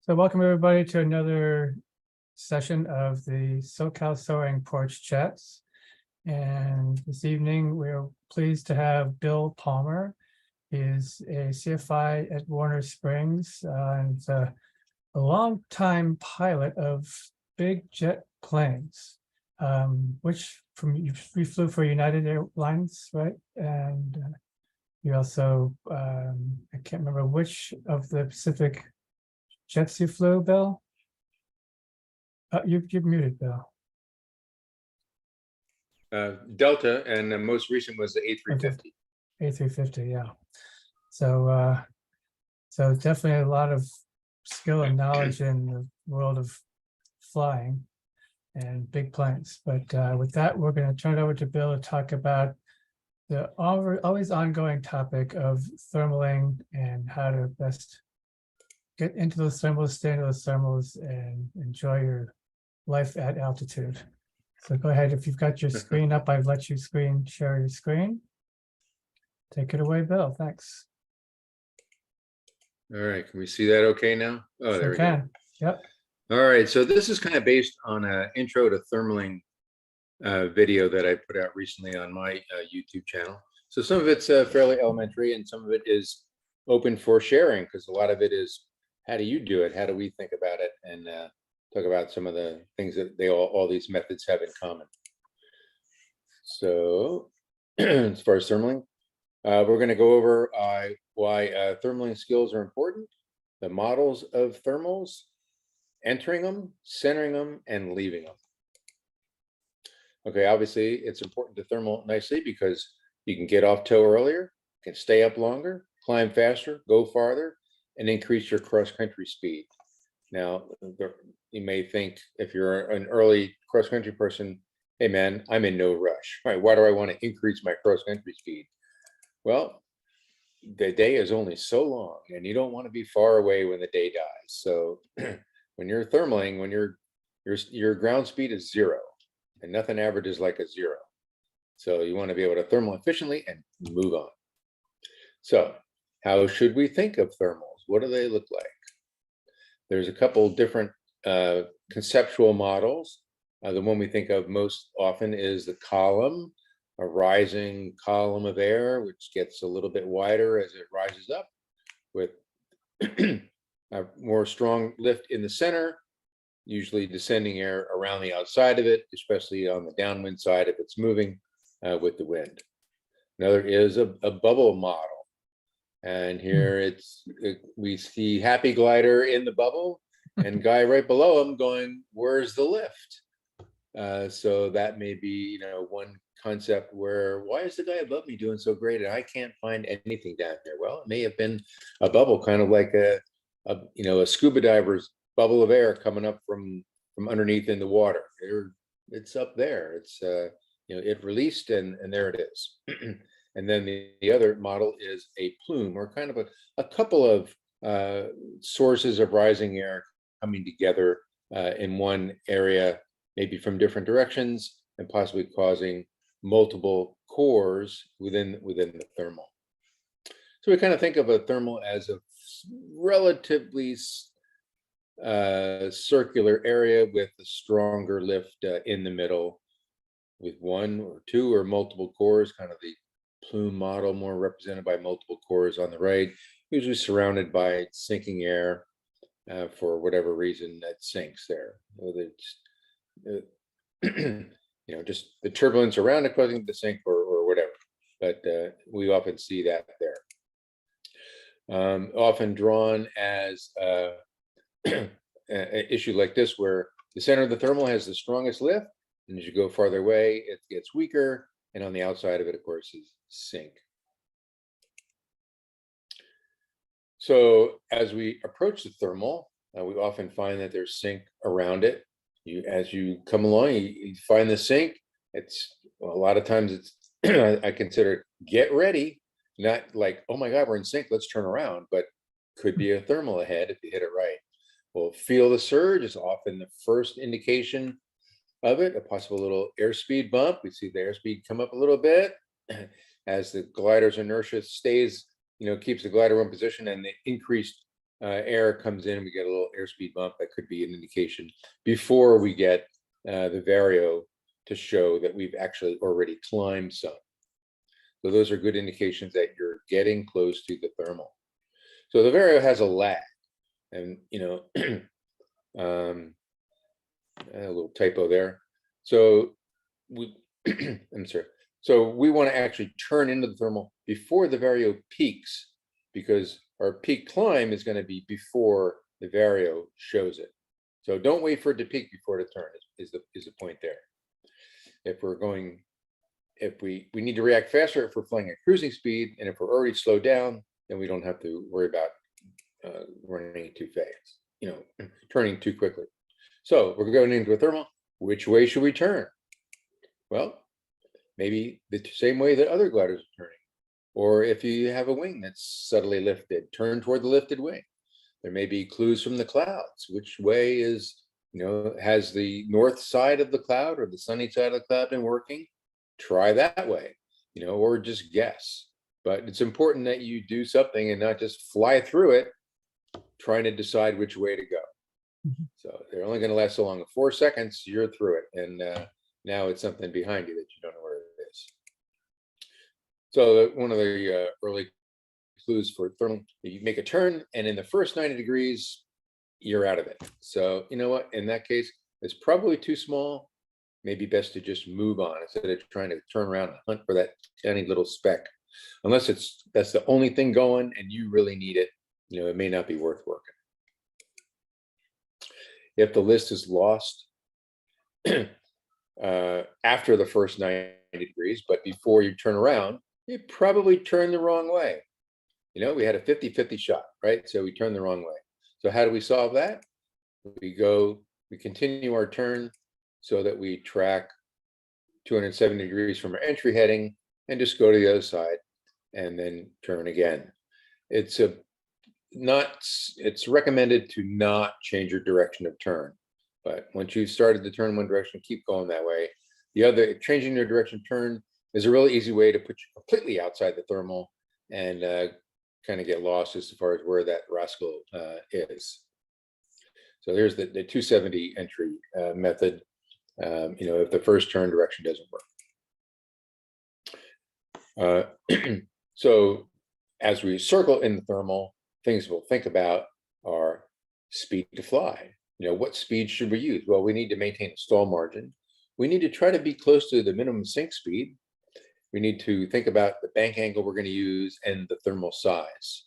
So welcome everybody to another session of the SoCal Soaring Porch Chats. And this evening, we're pleased to have Bill Palmer. He is a CFI at Warner Springs and a longtime pilot of big jet planes, which we flew for United Airlines, right? And you also, I can't remember which of the Pacific jets you flew, Bill? You're muted, Bill. Delta, and the most recent was the A350. A350, yeah. So, so definitely a lot of skill and knowledge in the world of flying and big planes. But with that, we're going to turn it over to Bill to talk about the always ongoing topic of thermaling and how to best get into those thermals, stay into those thermals, and enjoy your life at altitude. So go ahead. If you've got your screen up, I've let you share your screen. Take it away, Bill. Thanks. All right, can we see that okay now? Oh, there we go. Yep. All right, so this is kind of based on an intro to thermaling video that I put out recently on my YouTube channel. So some of it's fairly elementary and some of it is open for sharing, because a lot of it is, how do you do it? How do we think about it? And talk about some of the things that all these methods have in common. So as far as thermaling, we're going to go over why thermaling skills are important, the models of thermals, entering them, centering them, and leaving them. Okay, obviously it's important to thermal nicely because you can get off tow earlier, can stay up longer, climb faster, go farther, and increase your cross-country speed. Now, you may think, if you're an early cross-country person, hey man, I'm in no rush, right? Why do I want to increase my cross-country speed? Well, the day is only so long and you don't want to be far away when the day dies. So when you're thermaling, when your ground speed is 0 and nothing averages like a 0. So you want to be able to thermal efficiently and move on. So how should we think of thermals? What do they look like? There's a couple different conceptual models. The one we think of most often is the column, a rising column of air, which gets a little bit wider as it rises up, with a more strong lift in the center, usually descending air around the outside of it, especially on the downwind side if it's moving with the wind. Another is a bubble model. And here we see Happy Glider in the bubble and guy right below him going, where's the lift? So that may be, one concept where, why is the guy above me doing so great and I can't find anything down here? Well, it may have been a bubble, kind of like a scuba diver's bubble of air coming up from underneath in the water. It's up there. It's it released and there it is. And then the other model is a plume, or kind of a couple of sources of rising air coming together in one area, maybe from different directions, and possibly causing multiple cores within the thermal. So we kind of think of a thermal as a relatively circular area with a stronger lift in the middle, with one or two or multiple cores, kind of the plume model, more represented by multiple cores on the right, usually surrounded by sinking air for whatever reason that sinks there. Just the turbulence around it causing it to sink or whatever. But we often see that there. Often drawn as an issue like this, where the center of the thermal has the strongest lift, and as you go farther away, it gets weaker, and on the outside of it, of course, is sink. So as we approach the thermal, we often find that there's sink around it. As you come along, you find the sink. It's a lot of times it's I consider get ready, not like, oh my God, we're in sink, let's turn around, but could be a thermal ahead if you hit it right. Well, feel the surge is often the first indication of it, a possible little airspeed bump. We see the airspeed come up a little bit as the glider's inertia stays, keeps the glider in position, and the increased air comes in, we get a little airspeed bump. That could be an indication before we get the vario to show that we've actually already climbed some. So those are good indications that you're getting close to the thermal. So the vario has a lag, and a little typo there. So we, I'm sorry. So we want to actually turn into the thermal before the vario peaks, because our peak climb is going to be before the vario shows it. So don't wait for it to peak before to turn is the point there. If we're going, if we need to react faster if we're flying at cruising speed, and if we're already slowed down, then we don't have to worry about running too fast, turning too quickly. So we're going into a thermal. Which way should we turn? Well, maybe the same way that other gliders are turning. Or if you have a wing that's subtly lifted, turn toward the lifted wing. There may be clues from the clouds. Which way is, has the north side of the cloud or the sunny side of the cloud been working? Try that way, or just guess. But it's important that you do something and not just fly through it, trying to decide which way to go. So they're only going to last so long. 4 seconds, you're through it. And now it's something behind you that you don't know where it is. So one of the early clues for thermal, you make a turn, and in the first 90 degrees, you're out of it. So you know what? In that case, it's probably too small. Maybe best to just move on instead of trying to turn around and hunt for that tiny little speck. Unless that's the only thing going and you really need it, it may not be worth working. If the list is lost after the first 90 degrees, but before you turn around, you probably turned the wrong way. We had a 50-50 shot, right? So we turned the wrong way. So how do we solve that? We continue our turn so that we track 270 degrees from our entry heading and just go to the other side and then turn again. It's recommended to not change your direction of turn, but once you've started to turn one direction, keep going that way. Changing your direction of turn is a really easy way to put you completely outside the thermal and kind of get lost as far as where that rascal is. So there's the 270 entry method. If the first turn direction doesn't work. So as we circle in the thermal, things we'll think about are speed to fly. What speed should we use? Well, we need to maintain a stall margin. We need to try to be close to the minimum sink speed. We need to think about the bank angle we're going to use and the thermal size.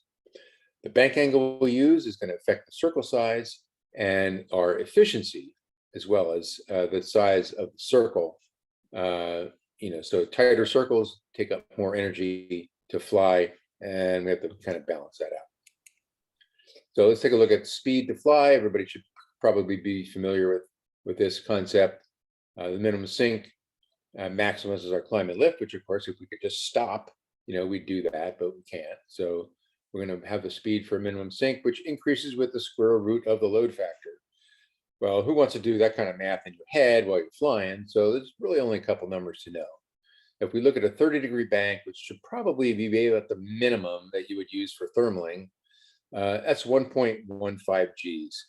The bank angle we'll use is going to affect the circle size and our efficiency, as well as the size of the circle. So tighter circles take up more energy to fly, and we have to kind of balance that out. So let's take a look at speed to fly. Everybody should probably be familiar with this concept. The minimum sink maximizes our climb and lift, which of course, if we could just stop, we'd do that, but we can't. So we're going to have the speed for minimum sink, which increases with the square root of the load factor. Well, who wants to do that kind of math in your head while you're flying? So there's really only a couple numbers to know. If we look at a 30-degree bank, which should probably be at the minimum that you would use for thermaling, that's 1.15 Gs.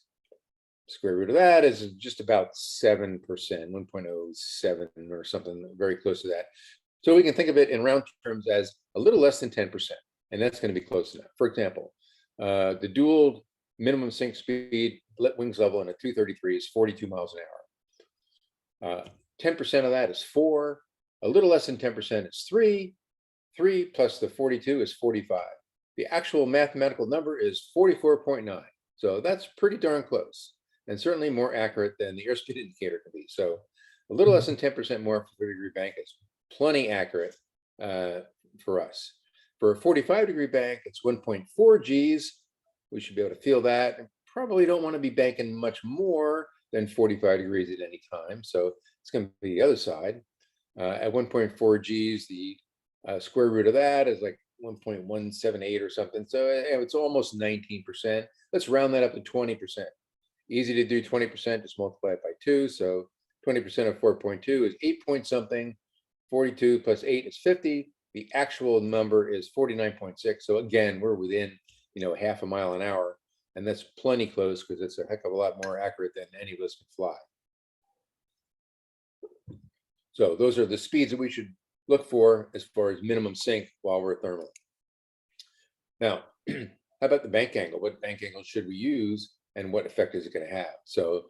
Square root of that is just about 7%, 1.07 or something very close to that. So we can think of it in round terms as a little less than 10%, and that's going to be close enough. For example, the dual minimum sink speed, wings level in a 233 is 42 miles an hour. 10% of that is 4. A little less than 10% is 3. 3 plus the 42 is 45. The actual mathematical number is 44.9. So that's pretty darn close, and certainly more accurate than the airspeed indicator can be. So a little less than 10% more for a 30-degree bank is plenty accurate for us. For a 45-degree bank, it's 1.4 Gs. We should be able to feel that, and probably don't want to be banking much more than 45 degrees at any time. So it's going to be the other side. At 1.4 Gs, the square root of that is like 1.178 or something. So it's almost 19%. Let's round that up to 20%. Easy to do 20%, just multiply it by 2. So 20% of 4.2 is 8 point something. 42 plus 8 is 50. The actual number is 49.6. So again, we're within, half a mile an hour And that's plenty close because it's a heck of a lot more accurate than any of us can fly. So those are the speeds that we should look for as far as minimum sink while we're thermal. Now, how about the bank angle? What bank angle should we use and what effect is it going to have? So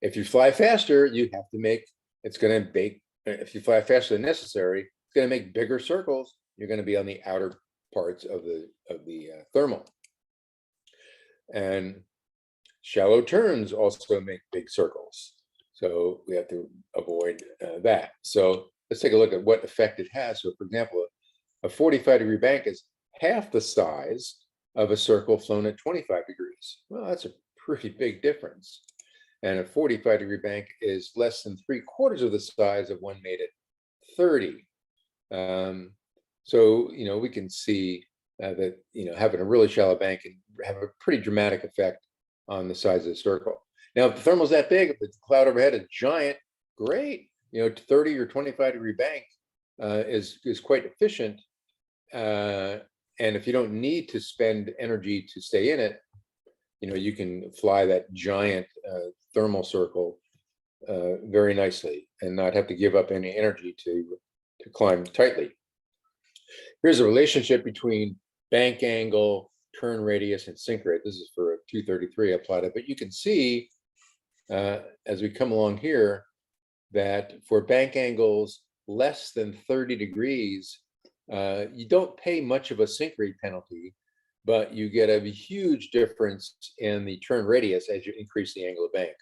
if you fly faster, you have to make, it's going to make, if you fly faster than necessary, it's going to make bigger circles. You're going to be on the outer parts of the thermal. And shallow turns also make big circles. So we have to avoid that. So let's take a look at what effect it has. So for example, a 45-degree bank is half the size of a circle flown at 25 degrees. Well, that's a pretty big difference. And a 45-degree bank is less than 3/4 of the size of one made at 30. So, we can see that, having a really shallow bank can have a pretty dramatic effect on the size of the circle. Now, if the thermal's that big, if the cloud overhead is giant, great. 30 or 25-degree bank is quite efficient. And if you don't need to spend energy to stay in it, you can fly that giant thermal circle very nicely and not have to give up any energy to climb tightly. Here's a relationship between bank angle, turn radius, and sink rate. This is for a 233 I plotted, but you can see as we come along here that for bank angles less than 30 degrees, you don't pay much of a sink rate penalty, but you get a huge difference in the turn radius as you increase the angle of bank.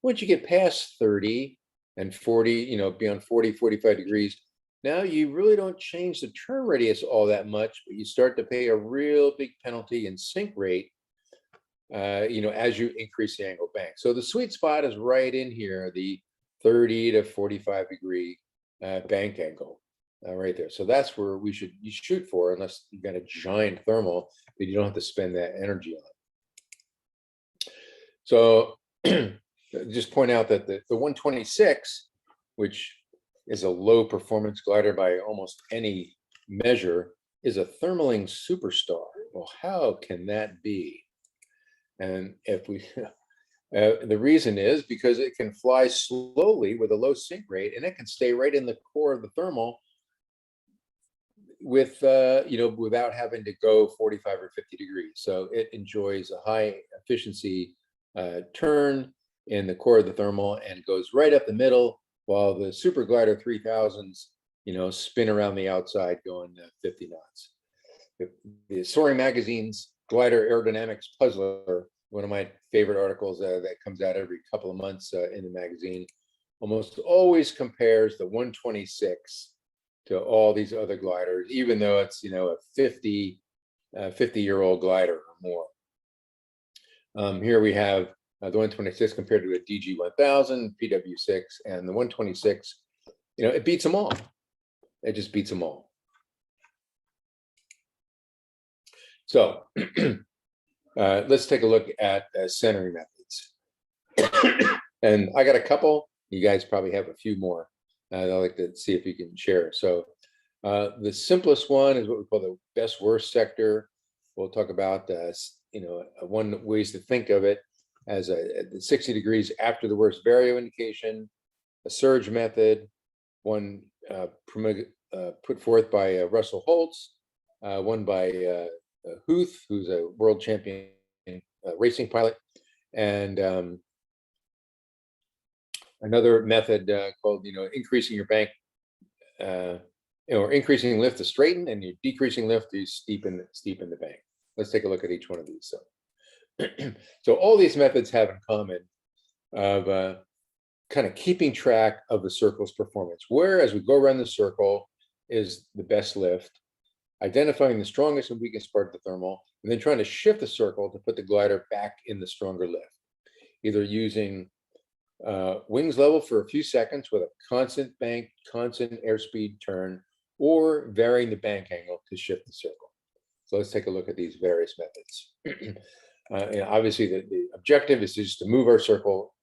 Once you get past 30 and 40, beyond 40, 45 degrees, now you really don't change the turn radius all that much, but you start to pay a real big penalty in sink rate, as you increase the angle of bank. So the sweet spot is right in here, the 30 to 45 degree bank angle. Right there. So that's where you shoot for, unless you've got a giant thermal that you don't have to spend that energy on. So just point out that the 126, which is a low performance glider by almost any measure, is a thermaling superstar. Well, how can that be? And if we the reason is because it can fly slowly with a low sink rate, and it can stay right in the core of the thermal with without having to go 45 or 50 degrees. So it enjoys a high efficiency turn in the core of the thermal, and it goes right up the middle, while the super glider 3000s spin around the outside going 50 knots. The Soaring magazine's glider aerodynamics puzzler, one of my favorite articles that comes out every couple of months in the magazine, almost always compares the 126 to all these other gliders, even though it's a 50-year-old glider or more. Here we have the 126 compared to a DG 1000, PW6, and the 126. It beats them all. It just beats them all. So let's take a look at centering methods. And I got a couple. You guys probably have a few more. I'd like to see if you can share. So the simplest one is what we call the best worst sector. We'll talk about one ways to think of it as a 60 degrees after the worst vario indication, a surge method, one put forth by Russell Holtz, one by Huth, who's a world champion racing pilot, and another method called increasing your bank, or increasing lift to straighten, and you're decreasing lift to steepen the bank. Let's take a look at each one of these. So all these methods have in common of kind of keeping track of the circle's performance. Where, as we go around the circle, is the best lift, identifying the strongest and weakest part of the thermal, and then trying to shift the circle to put the glider back in the stronger lift, either using wings level for a few seconds with a constant bank, constant airspeed turn, or varying the bank angle to shift the circle. So let's take a look at these various methods. Obviously, the objective is just to move our circle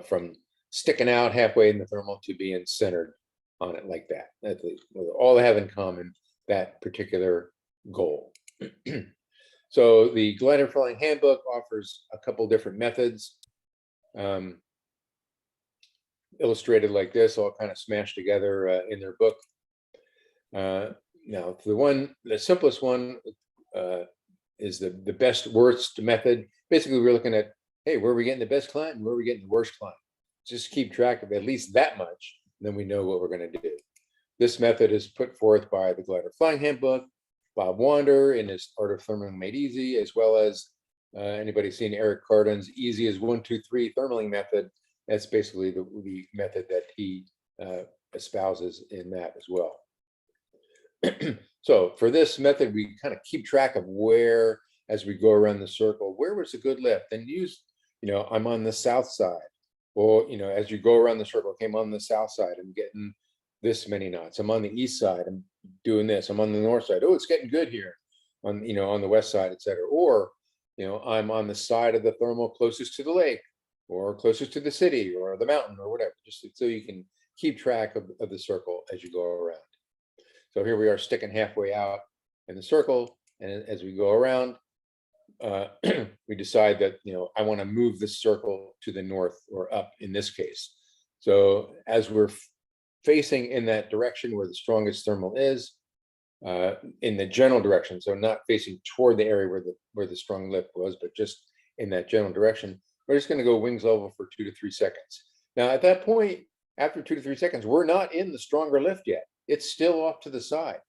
from sticking out halfway in the thermal to being centered on it like that. That's all they have in common, that particular goal. So the glider flying handbook offers a couple different methods, illustrated like this, all kind of smashed together in their book. Now, the simplest one is the best worst method. Basically, we're looking at, hey, where are we getting the best climb and where are we getting the worst climb? Just keep track of at least that much, then we know what we're going to do. This method is put forth by the Glider Flying Handbook, Bob Wander in his Art of Thermaling Made Easy, as well as anybody seen Eric Cardin's Easy as 1, 2, 3 thermaling method. That's basically the method that he espouses in that as well. So for this method, we kind of keep track of where, as we go around the circle, where was a good lift, and use, I'm on the south side. Well, as you go around the circle, okay, I'm on the south side, I'm getting this many knots. I'm on the east side, I'm doing this. I'm on the north side. Oh, it's getting good here on, on the west side, etc. Or, I'm on the side of the thermal closest to the lake or closest to the city or the mountain or whatever, just so you can keep track of the circle as you go around. So here we are sticking halfway out in the circle. And as we go around, we decide that, I want to move this circle to the north or up in this case. So as we're facing in that direction where the strongest thermal is, in the general direction, so not facing toward the area where the strong lift was, but just in that general direction, we're just going to go wings level for 2 to 3 seconds. Now, at that point, after 2 to 3 seconds, we're not in the stronger lift yet. It's still off to the side.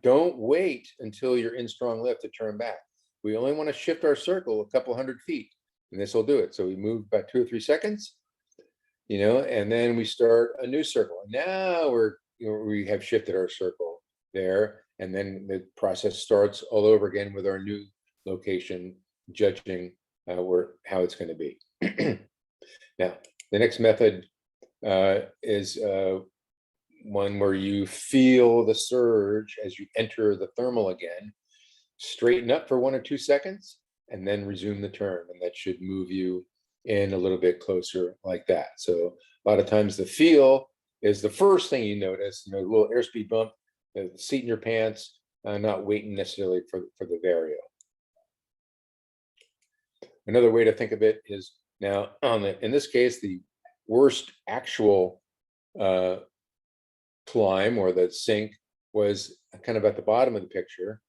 Don't wait until you're in strong lift to turn back. We only want to shift our circle a couple 100 feet, and this will do it. So we move about 2 or 3 seconds, and then we start a new circle. And now we have shifted our circle there, and then the process starts all over again with our new location, judging how it's going to be. Now, the next method is one where you feel the surge as you enter the thermal again, straighten up for 1 or 2 seconds, and then resume the turn. And that should move you in a little bit closer like that. So a lot of times the feel is the first thing you notice, a little airspeed bump, the seat in your pants, not waiting necessarily for the vario. Another way to think of it is now in this case, the worst actual climb or the sink was kind of at the bottom of the picture,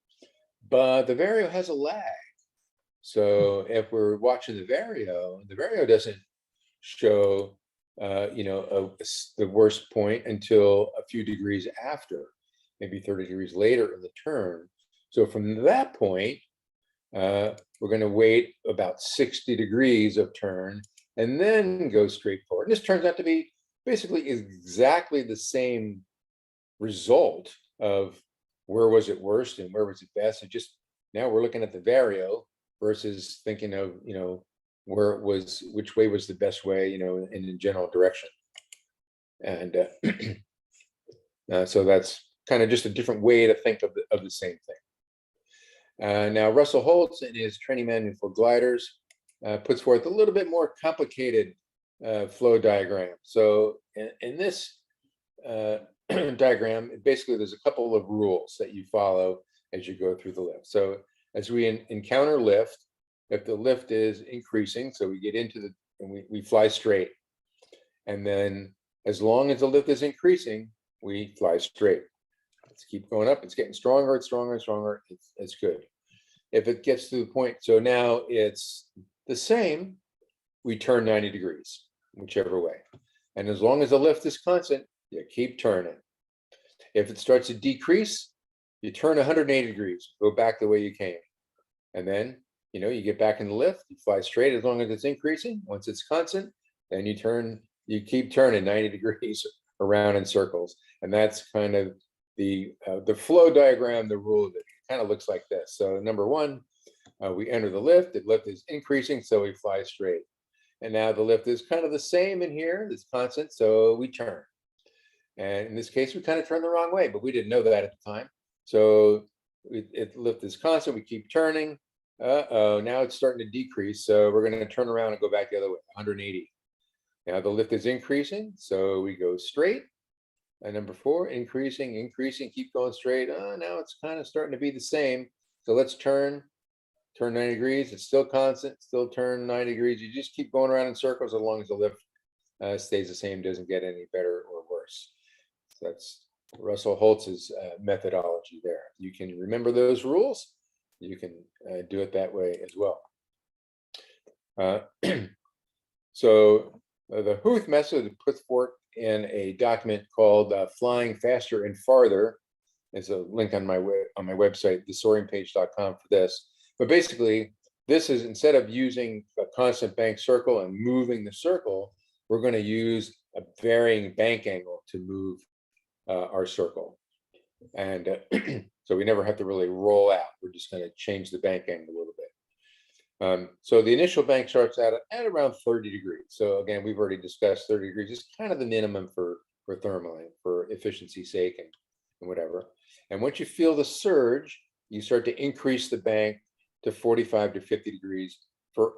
but the vario has a lag. So if we're watching the vario doesn't show the worst point until a few degrees after, maybe 30 degrees later in the turn. So from that point, we're going to wait about 60 degrees of turn and then go straight forward. And this turns out to be basically exactly the same result of where was it worst and where was it best. It just, now we're looking at the vario versus thinking of, where it was, which way was the best way, in the general direction. And so that's kind of just a different way to think of the same thing. Now, Russell Holtz in his training manual for gliders puts forth a little bit more complicated flow diagram. So in this diagram, basically there's a couple of rules that you follow as you go through the lift. So as we encounter lift, if the lift is increasing, so we get into and we fly straight. And then as long as the lift is increasing, we fly straight. Let's keep going up. It's getting stronger, it's stronger and stronger. It's good. If it gets to the point, so now it's the same, we turn 90 degrees, whichever way. And as long as the lift is constant, you keep turning. If it starts to decrease, you turn 180 degrees, go back the way you came. And then, you get back in the lift, you fly straight as long as it's increasing. Once it's constant, then you keep turning 90 degrees around in circles. And that's kind of the flow diagram, the rule of it. It kind of looks like this. So number one, we enter the lift is increasing, so we fly straight. And now the lift is kind of the same in here, it's constant, so we turn. And in this case, we kind of turn the wrong way, but we didn't know that at the time. So lift is constant, we keep turning. Now it's starting to decrease, so we're going to turn around and go back the other way, 180. Now the lift is increasing, so we go straight. And number four, increasing, keep going straight. Now it's kind of starting to be the same. So let's turn turn 90 degrees, it's still constant, still turn 90 degrees. You just keep going around in circles as long as the lift stays the same, doesn't get any better or worse. So that's Russell Holtz's methodology there. You can remember those rules. You can do it that way as well. So the Huth method puts forth in a document called Flying Faster and Farther. There's a link on my website, thesoaringpage.com, for this. But basically, this is, instead of using a constant bank circle and moving the circle, we're going to use a varying bank angle to move our circle. And so we never have to really roll out. We're just going to change the bank angle a little bit. So the initial bank starts out at around 30 degrees. So again, we've already discussed 30 degrees is kind of the minimum for thermaling, for efficiency's sake and whatever. And once you feel the surge, you start to increase the bank to 45 to 50 degrees for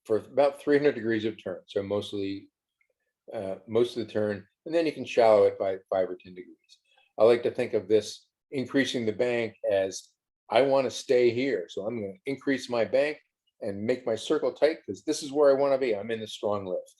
about 300 degrees of turn. So mostly most of the turn, and then you can shallow it by 5 or 10 degrees. I like to think of this increasing the bank as, I want to stay here. So I'm going to increase my bank and make my circle tight because this is where I want to be. I'm in the strong lift.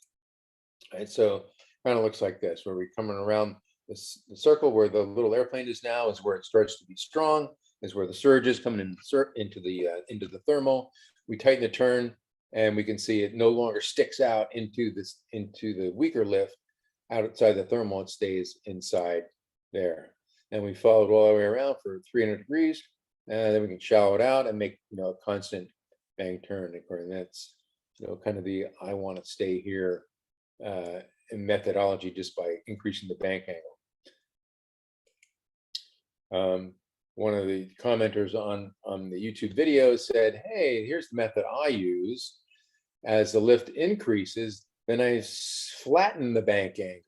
Right, so kind of looks like this, where we're coming around the circle where the little airplane is now is where it starts to be strong, is where the surge is coming into the thermal. We tighten the turn, and we can see it no longer sticks out into the weaker lift outside the thermal. It stays inside there. And we follow it all the way around for 300 degrees, and then we can shallow it out and make a constant bank turn. And that's kind of the I want to stay here methodology, just by increasing the bank angle. One of the commenters on the YouTube video said, hey, here's the method I use. As the lift increases, then I flatten the bank angle.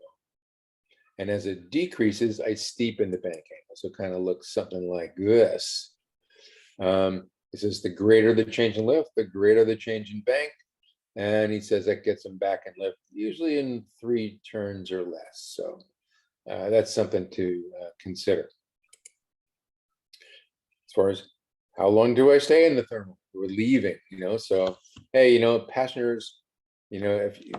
And as it decreases, I steepen the bank angle. So it kind of looks something like this. It says the greater the change in lift, the greater the change in bank. And he says that gets them back in lift, usually in 3 turns or less. So that's something to consider. As far as how long do I stay in the thermal? We're leaving, so, hey, passengers, if you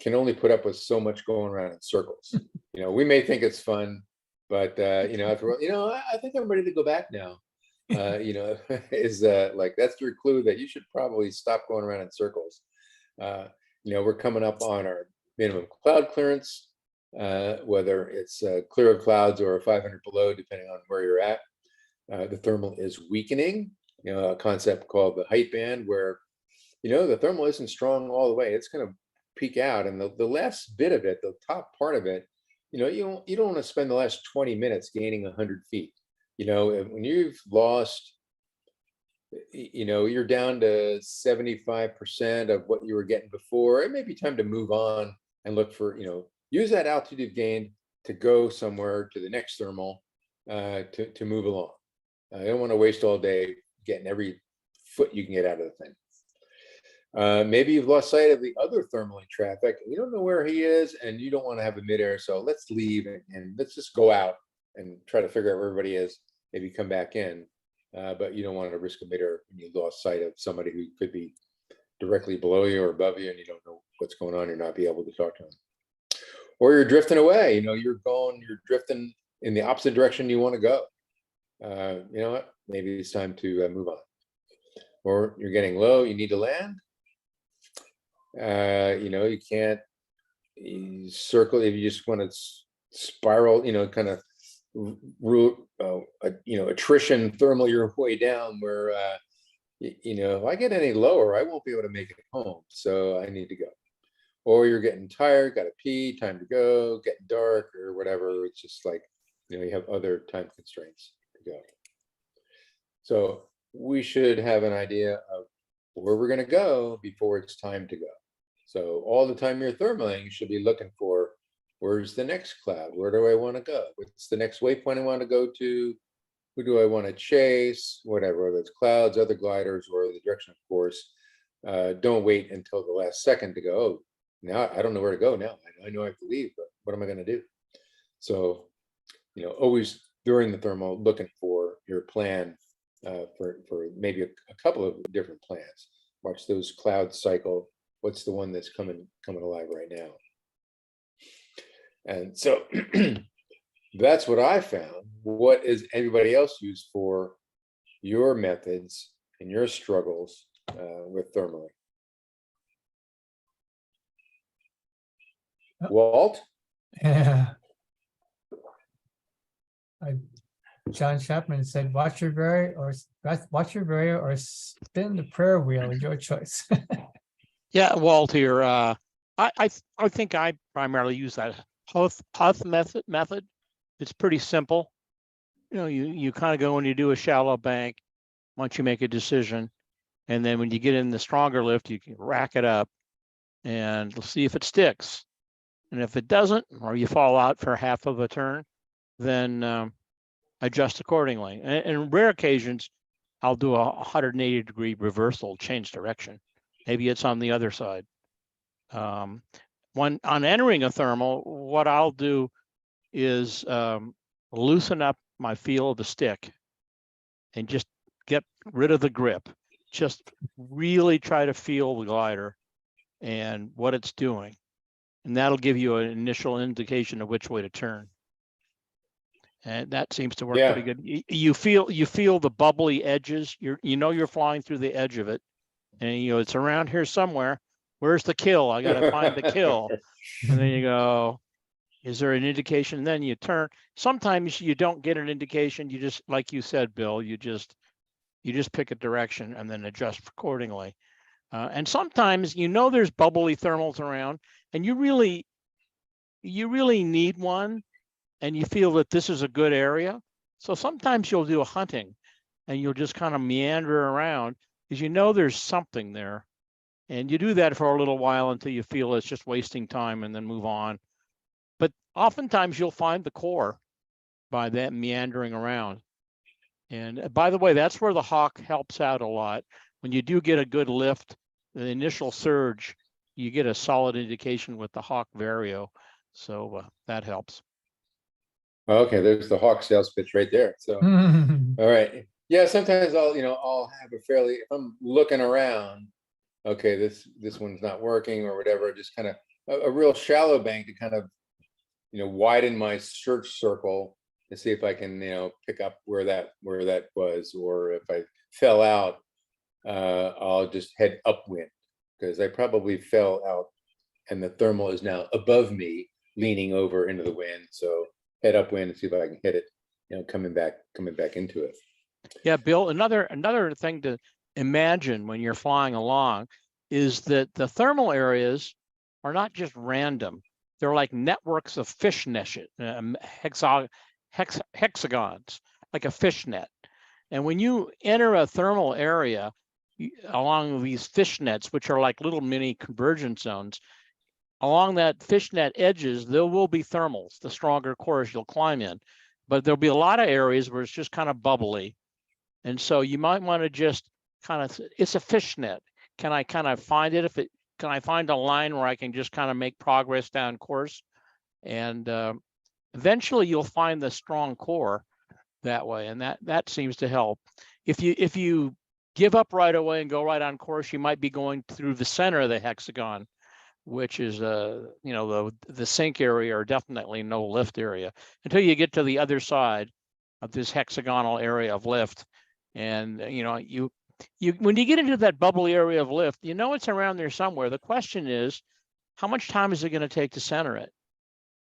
can only put up with so much going around in circles, we may think it's fun, but, after, I think I'm ready to go back now. Is like, that's your clue that you should probably stop going around in circles. We're coming up on our minimum cloud clearance, whether it's clear of clouds or 500 below, depending on where you're at. The thermal is weakening, a concept called the height band, where, the thermal isn't strong all the way. It's going to peak out. And the last bit of it, the top part of it, you don't want to spend the last 20 minutes gaining 100 feet. When you've lost, you're down to 75% of what you were getting before, it may be time to move on and look for, use that altitude gain to go somewhere to the next thermal to move along. I don't want to waste all day getting every foot you can get out of the thing. Maybe you've lost sight of the other thermal in traffic. You don't know where he is, and you don't want to have a midair. So let's leave and let's just go out and try to figure out where everybody is. Maybe come back in, but you don't want to risk a midair when you lost sight of somebody who could be directly below you or above you, and you don't know what's going on. You're not be able to talk to them, or you're drifting away. You're drifting in the opposite direction you want to go. You know what? Maybe it's time to move on. Or you're getting low, you need to land. You can't circle if you just want to spiral, kind of attrition thermal your way down, where if I get any lower, I won't be able to make it home. So I need to go. Or you're getting tired, got to pee, time to go, getting dark or whatever. It's just like, you have other time constraints to go. So we should have an idea of where we're going to go before it's time to go. So all the time you're thermaling, you should be looking for, where's the next cloud? Where do I want to go? What's the next waypoint I want to go to? Who do I want to chase? Whatever, whether it's clouds, other gliders, or the direction of course. Don't wait until the last second to go, oh, now I don't know where to go now. I know I have to leave, but what am I going to do? So, always during the thermal, looking for your plan for maybe a couple of different plants. Watch those clouds cycle. What's the one that's coming alive right now? And so that's what I found. What is everybody else used for your methods and your struggles with thermally? Walt? Yeah. John Chapman said, watch your barrier or spin the prayer wheel, your choice. Yeah, Walt here. I think I primarily use that Huth method. It's pretty simple. You know, you kind of go when you do a shallow bank, once you make a decision, and then when you get in the stronger lift, you can rack it up and see if it sticks. And if it doesn't, or you fall out for half of a turn, then adjust accordingly. And in rare occasions, I'll do a 180-degree reversal, change direction. Maybe it's on the other side. When on entering a thermal, what I'll do is loosen up my feel of the stick and just get rid of the grip. Just really try to feel the glider and what it's doing. And that'll give you an initial indication of which way to turn. And that seems to work pretty good. You feel the bubbly edges. You know you're flying through the edge of it, and you know it's around here somewhere. Where's the kill? I got to find the kill. And then you go, is there an indication? And then you turn. Sometimes you don't get an indication. You just, like you said, Bill, you just pick a direction and then adjust accordingly. And sometimes you know there's bubbly thermals around, and you really need one. And you feel that this is a good area. So sometimes you'll do a hunting and you'll just kind of meander around because you know there's something there. And you do that for a little while until you feel it's just wasting time and then move on. But oftentimes you'll find the core by that meandering around. And by the way, that's where the hawk helps out a lot. When you do get a good lift, the initial surge, you get a solid indication with the hawk vario. So that helps. Okay, there's the hawk sales pitch right there. So, all right. Yeah, sometimes I'll have a fairly, if I'm looking around, okay, this one's not working or whatever, just kind of a real shallow bank to kind of, widen my search circle and see if I can, pick up where that was, or if I fell out, I'll just head upwind because I probably fell out and the thermal is now above me, leaning over into the wind. So head upwind and see if I can hit it, coming back into it. Yeah, Bill, another thing to imagine when you're flying along is that the thermal areas are not just random. They're like networks of fish hexagons, like a fish net. And when you enter a thermal area along these fish nets, which are like little mini convergence zones, along that fishnet edges, there will be thermals, the stronger cores you'll climb in. But there'll be a lot of areas where it's just kind of bubbly. And so you might want to just it's a fishnet. Can I kind of find it? Can I find a line where I can just kind of make progress down course? And eventually you'll find the strong core that way. And that seems to help. If you give up right away and go right on course, you might be going through the center of the hexagon, which is the sink area or definitely no lift area until you get to the other side of this hexagonal area of lift. And you when you get into that bubbly area of lift, it's around there somewhere. The question is, how much time is it going to take to center it?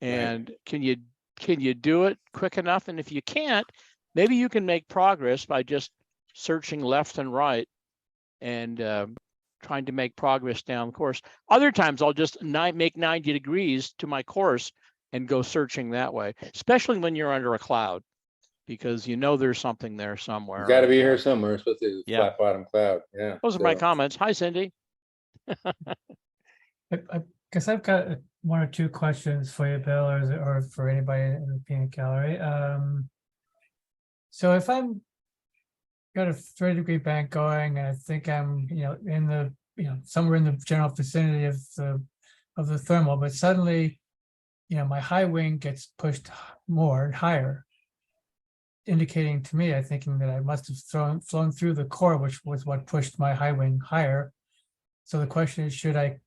And right. Can you do it quick enough? And if you can't, maybe you can make progress by just searching left and right and trying to make progress down course. Other times I'll just make 90 degrees to my course and go searching that way, especially when you're under a cloud, because there's something there somewhere. You got to be here somewhere, especially a flat bottom cloud. Yeah. Those are my comments. Hi, Cindy. I guess I've got one or two questions for you, Bill, or for anybody in the peanut gallery. So if I'm got a 30-degree bank going, and I think I'm, in the, somewhere in the general vicinity of the thermal, but suddenly, my high wing gets pushed more higher. indicating to me, I'm thinking that I must have flown through the core, which was what pushed my high wing higher. So the question is, should I,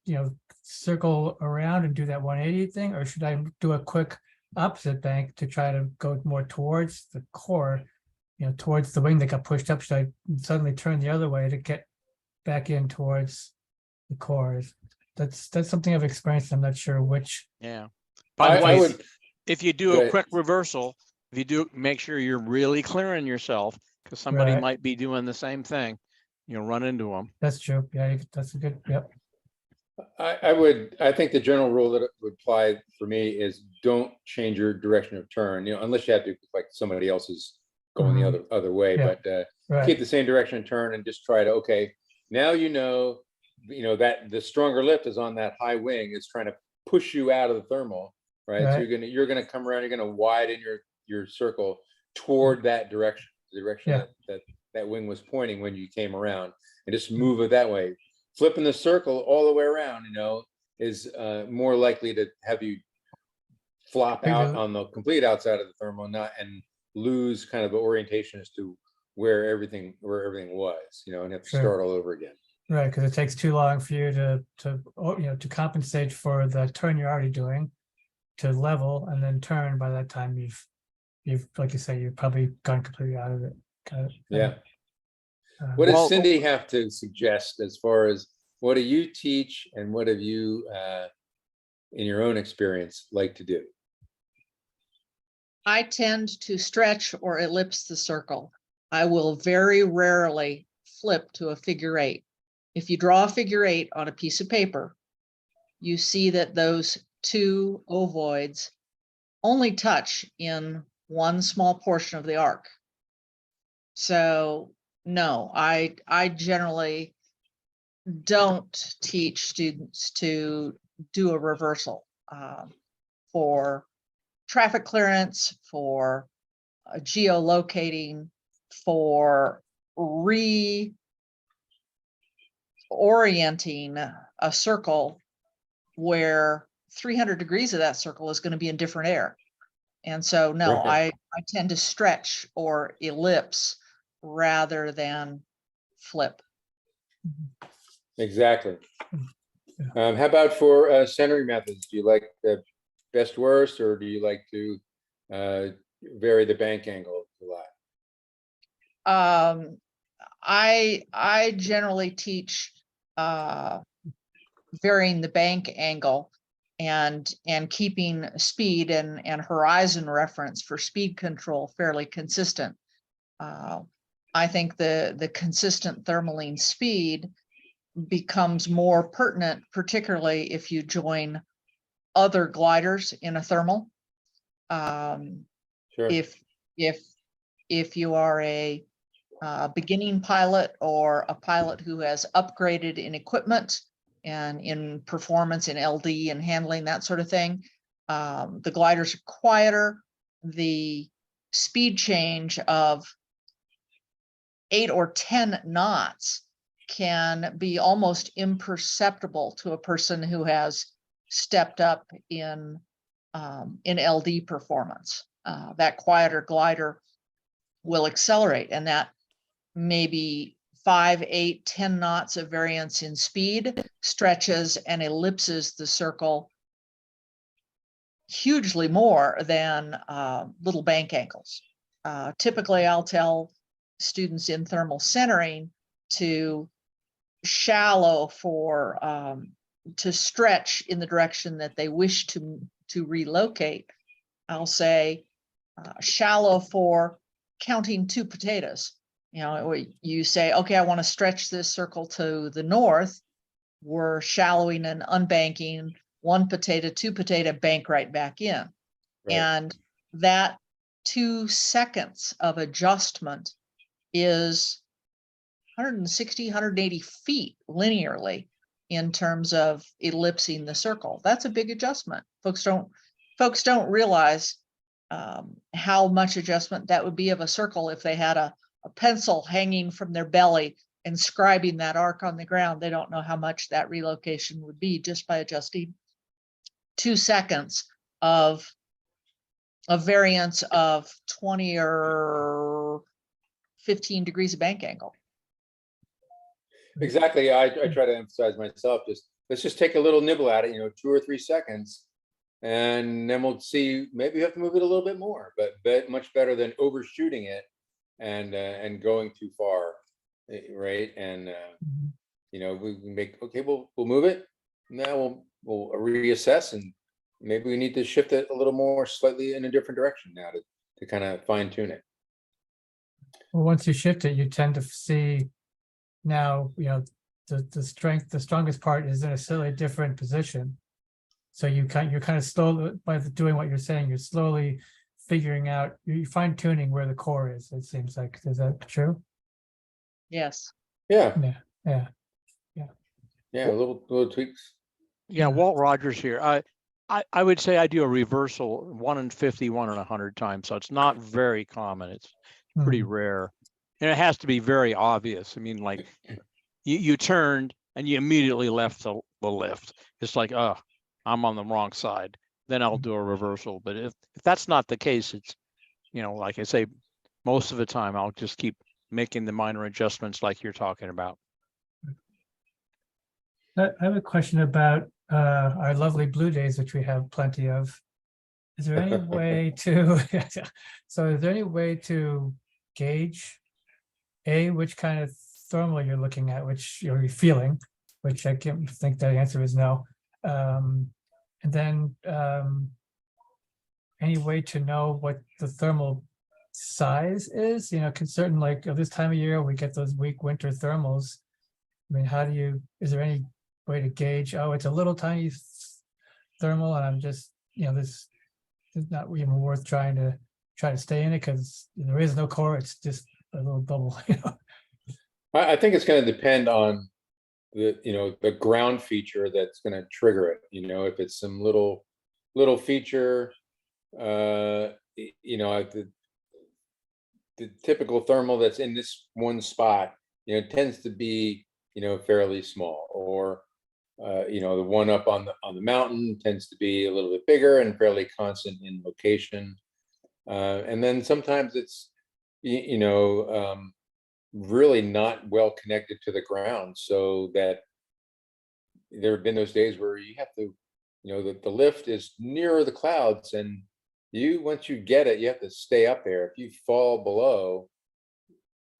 circle around and do that 180 thing, or should I do a quick opposite bank to try to go more towards the core, towards the wing that got pushed up? Should I suddenly turn the other way to get back in towards the core? That's something I've experienced. I'm not sure which. Yeah. By the I way, would, if you go do a ahead. quick reversal, if you do, make sure you're really clearing yourself, because somebody Right. might be doing the same thing. You'll run into them. That's true. Yeah, that's a good. Yep. I think the general rule that would apply for me is don't change your direction of turn, unless you have to, like somebody else is going the other way, Yeah. but Right. keep the same direction of turn and just try to, okay, now that the stronger lift is on that high wing, is trying to push you out of the thermal, right? So Right. you're gonna come around, you're gonna widen your circle toward that direction, the direction Yeah. that wing was pointing when you came around, and just move it that way. Flipping the circle all the way around, is more likely to have you flop out on the complete outside of the thermal, and lose kind of the orientation as to where everything was, and have to Sure. start all over again. Right, because it takes too long for you to compensate for the turn you're already doing, to level and then turn. By that time, you've like you say, you've probably gone completely out of it. Yeah. What does Well- Cindy have to suggest as far as what do you teach and what have you, in your own experience, like to do? I tend to stretch or ellipse the circle. I will very rarely flip to a figure eight. If you draw a figure eight on a piece of paper, you see that those two ovoids only touch in one small portion of the arc. So no, I generally don't teach students to do a reversal for traffic clearance, for geolocating, for reorienting a circle where 300 degrees of that circle is going to be in different air. And so, no, Right. I tend to stretch or ellipse rather than flip. Exactly. How about for centering methods? Do you like the best worst, or do you like to vary the bank angle a lot? I generally teach varying the bank angle and keeping speed and horizon reference for speed control fairly consistent. I think the consistent thermaling speed becomes more pertinent, particularly if you join other gliders in a thermal. Sure. If you are a beginning pilot or a pilot who has upgraded in equipment and in performance in LD and handling, that sort of thing, the gliders are quieter. The speed change of 8 or 10 knots can be almost imperceptible to a person who has stepped up in LD performance. That quieter glider will accelerate, and that maybe 5, 8, 10 knots of variance in speed stretches and ellipses the circle hugely more than little bank angles. Typically, I'll tell students in thermal centering to shallow for to stretch in the direction that they wish to relocate. I'll say shallow for counting 2 potatoes. You say, okay, I want to stretch this circle to the north. We're shallowing and unbanking 1 potato, 2 potato, bank right back in. Right. And that 2 seconds of adjustment is 160, 180 feet linearly in terms of ellipsing the circle. That's a big adjustment. Folks don't realize how much adjustment that would be of a circle if they had a pencil hanging from their belly and scribing that arc on the ground. They don't know how much that relocation would be just by adjusting 2 seconds of a variance of 20 or 15 degrees of bank angle. Exactly. I try to emphasize myself, let's just take a little nibble at it, 2 or 3 seconds. And then we'll see, maybe you have to move it a little bit more, but much better than overshooting it and going too far. Right. And, we make, okay, we'll move it. Now we'll reassess, and maybe we need to shift it a little more slightly in a different direction now to kind of fine tune it. Well, once you shift it, you tend to see now, the strongest part is in a slightly different position. So you're kind of slowly, by doing what you're saying, you're slowly figuring out, you're fine tuning where the core is, it seems like. Is that true? Yes. Yeah. Yeah. Yeah. Little tweaks. Yeah, Walt Rogers here. I would say I do a reversal 1 in 50, 1 in 100 times. So it's not very common. It's pretty rare. And it has to be very obvious. I mean, like you turned and you immediately left the lift. It's like, oh, I'm on the wrong side. Then I'll do a reversal. But if that's not the case, it's, like I say, most of the time I'll just keep making the minor adjustments like you're talking about. I have a question about our lovely blue days, which we have plenty of. Is there any way to, so is there any way to gauge which kind of thermal you're looking at, which you're feeling, which I can't think the answer is no. And then any way to know what the thermal size is, because certain, like this time of year, we get those weak winter thermals. I mean, is there any way to gauge, oh, it's a little tiny thermal and I'm just, this is not even worth trying to stay in it because there is no core, it's just a little bubble. I think it's going to depend on the ground feature that's going to trigger it. If it's some little feature, the typical thermal that's in this one spot, tends to be, fairly small, or the one up on the mountain tends to be a little bit bigger and fairly constant in location. And then sometimes it's, really not well connected to the ground, so that there have been those days where you have to, the lift is nearer the clouds, and once you get it, you have to stay up there. If you fall below,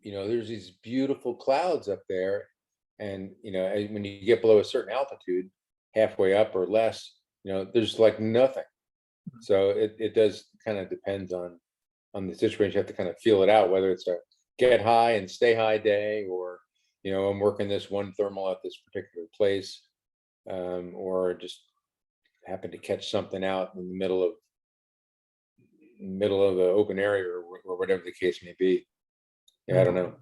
there's these beautiful clouds up there, and when you get below a certain altitude, halfway up or less, there's like nothing. So it does kind of depends on the situation. You have to kind of feel it out, whether it's a get high and stay high day, or I'm working this one thermal at this particular place, or just happen to catch something out in the middle of the open area, or whatever the case may be. I don't know.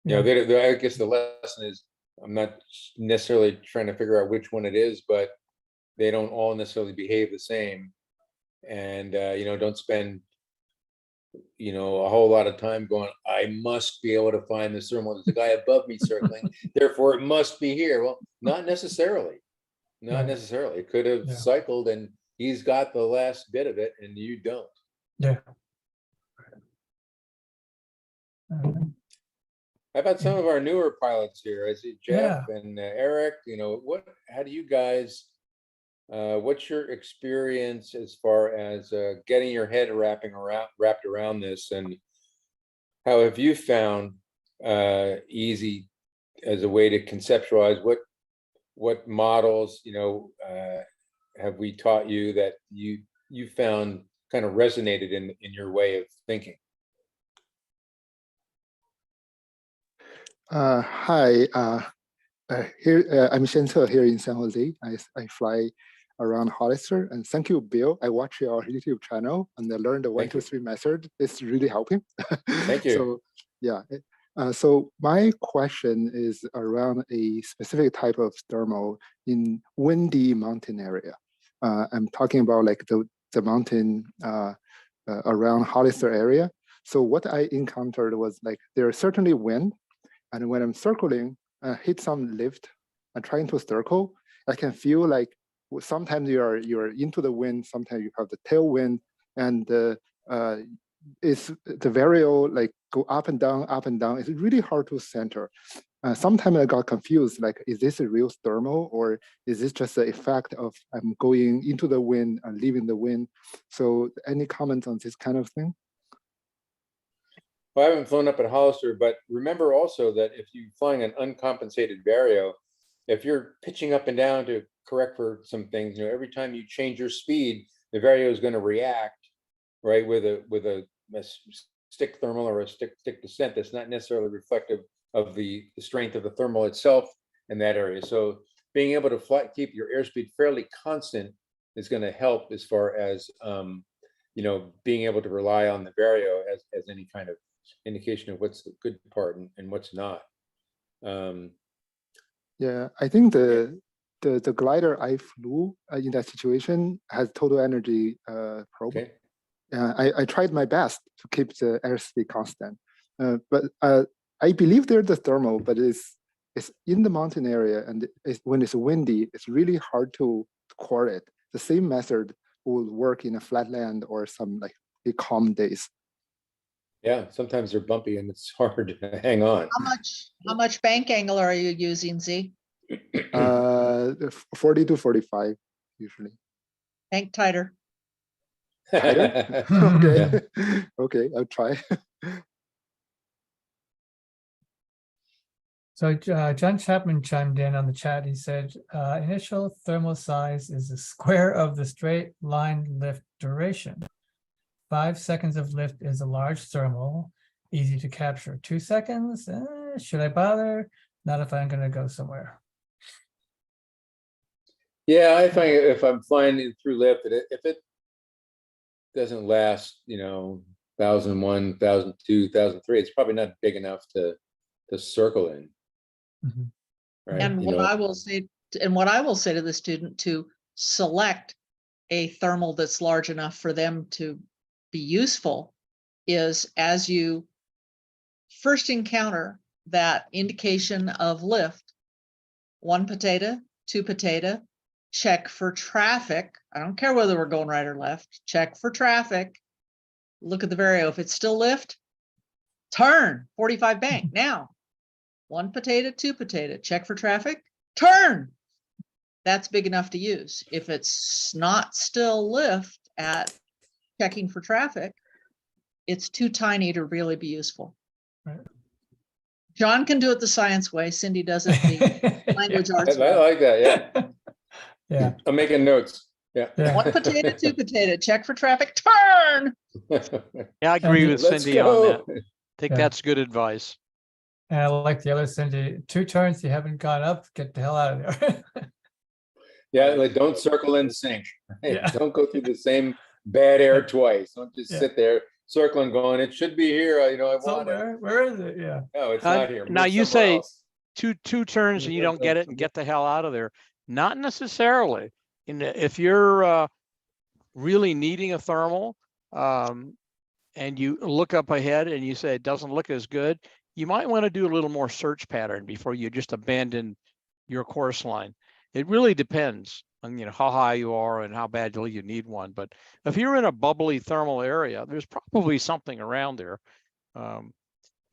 I guess the lesson is, I'm not necessarily trying to figure out which one it is, but they don't all necessarily behave the same. And don't spend a whole lot of time going, I must be able to find this thermal. There's a guy above me circling, therefore it must be here. Well, not necessarily. It could have cycled and he's got the last bit of it and you don't. Yeah. How about some of our newer pilots here? I see Jeff and Eric. How do you guys, what's your experience as far as getting your head wrapped around this, and how have you found easy as a way to conceptualize what models have we taught you that you found kind of resonated in your way of thinking? Hi, here I'm Shense here in San Jose. I fly around Hollister, and thank you, Bill. I watch your YouTube channel and I learned the 1, 2, 3 method. It's really helping. Thank you. So yeah, so my question is around a specific type of thermal in windy mountain area. I'm talking about like the mountain around Hollister area. So what I encountered was like there's certainly wind. And when I'm circling, hit some lift and trying to circle, I can feel like sometimes you're into the wind, sometimes you have the tailwind, and it's the variable like go up and down, up and down. It's really hard to center. Sometimes I got confused, like, is this a real thermal or is this just the effect of I'm going into the wind and leaving the wind? So any comments on this kind of thing? Well, I haven't flown up at Hollister, but remember also that if you're flying an uncompensated vario, if you're pitching up and down to correct for some things, every time you change your speed, the vario is going to react, right, with a stick thermal or a stick descent that's not necessarily reflective of the strength of the thermal itself in that area. So being able to keep your airspeed fairly constant is going to help as far as being able to rely on the vario as any kind of indication of what's the good part and what's not. Yeah, I think the glider I flew in that situation has total energy probe. Okay. I tried my best to keep the airspeed constant, but I believe there's the thermal, but it's in the mountain area, and when it's windy, it's really hard to chord it. The same method will work in a flat land or some like big calm days. Yeah, sometimes they're bumpy and it's hard to hang on. How much bank angle are you using, Z? 40 to 45 usually. Bank tighter. Tighter? Yeah. Okay. Okay, I'll try. So John Chapman chimed in on the chat. He said, initial thermal size is the square of the straight line lift duration. 5 seconds of lift is a large thermal, easy to capture. 2 seconds, should I bother? Not if I'm going to go somewhere. Yeah, I find if I'm flying through lift, if it doesn't last, 1001, 1002, 1003, it's probably not big enough to circle in. Mhm. Right. And what I will say to the student to select a thermal that's large enough for them to be useful is as you first encounter that indication of lift, 1 potato, 2 potato, check for traffic. I don't care whether we're going right or left, check for traffic. Look at the vario. If it's still lift, turn 45 bank. Now, 1 potato, 2 potato, check for traffic, turn. That's big enough to use. If it's not still lift at checking for traffic, it's too tiny to really be useful. Right. John can do it the science way. Cindy does it the language arts I way. like that. Yeah. Yeah. I'm making notes. Yeah. Yeah. 1 potato, 2 potato, check for traffic, turn. Yeah, I agree with Let's Cindy on that. go. I think Yeah. that's good advice. And I like the other Cindy, 2 turns, you haven't gone up, get the hell out of there. Yeah, like don't circle and sink. Right? Yeah. Don't go through the same bad air twice. Don't just Yeah. sit there circling, going, it should be here. I want it. Where is it? Yeah. No, it's not here. Now Move you somewhere say else. two turns and you don't get it and get the hell out of there. Not necessarily. If you're really needing a thermal and you look up ahead and you say it doesn't look as good, you might want to do a little more search pattern before you just abandon your course line. It really depends on how high you are and how badly you need one. But if you're in a bubbly thermal area, there's probably something around there.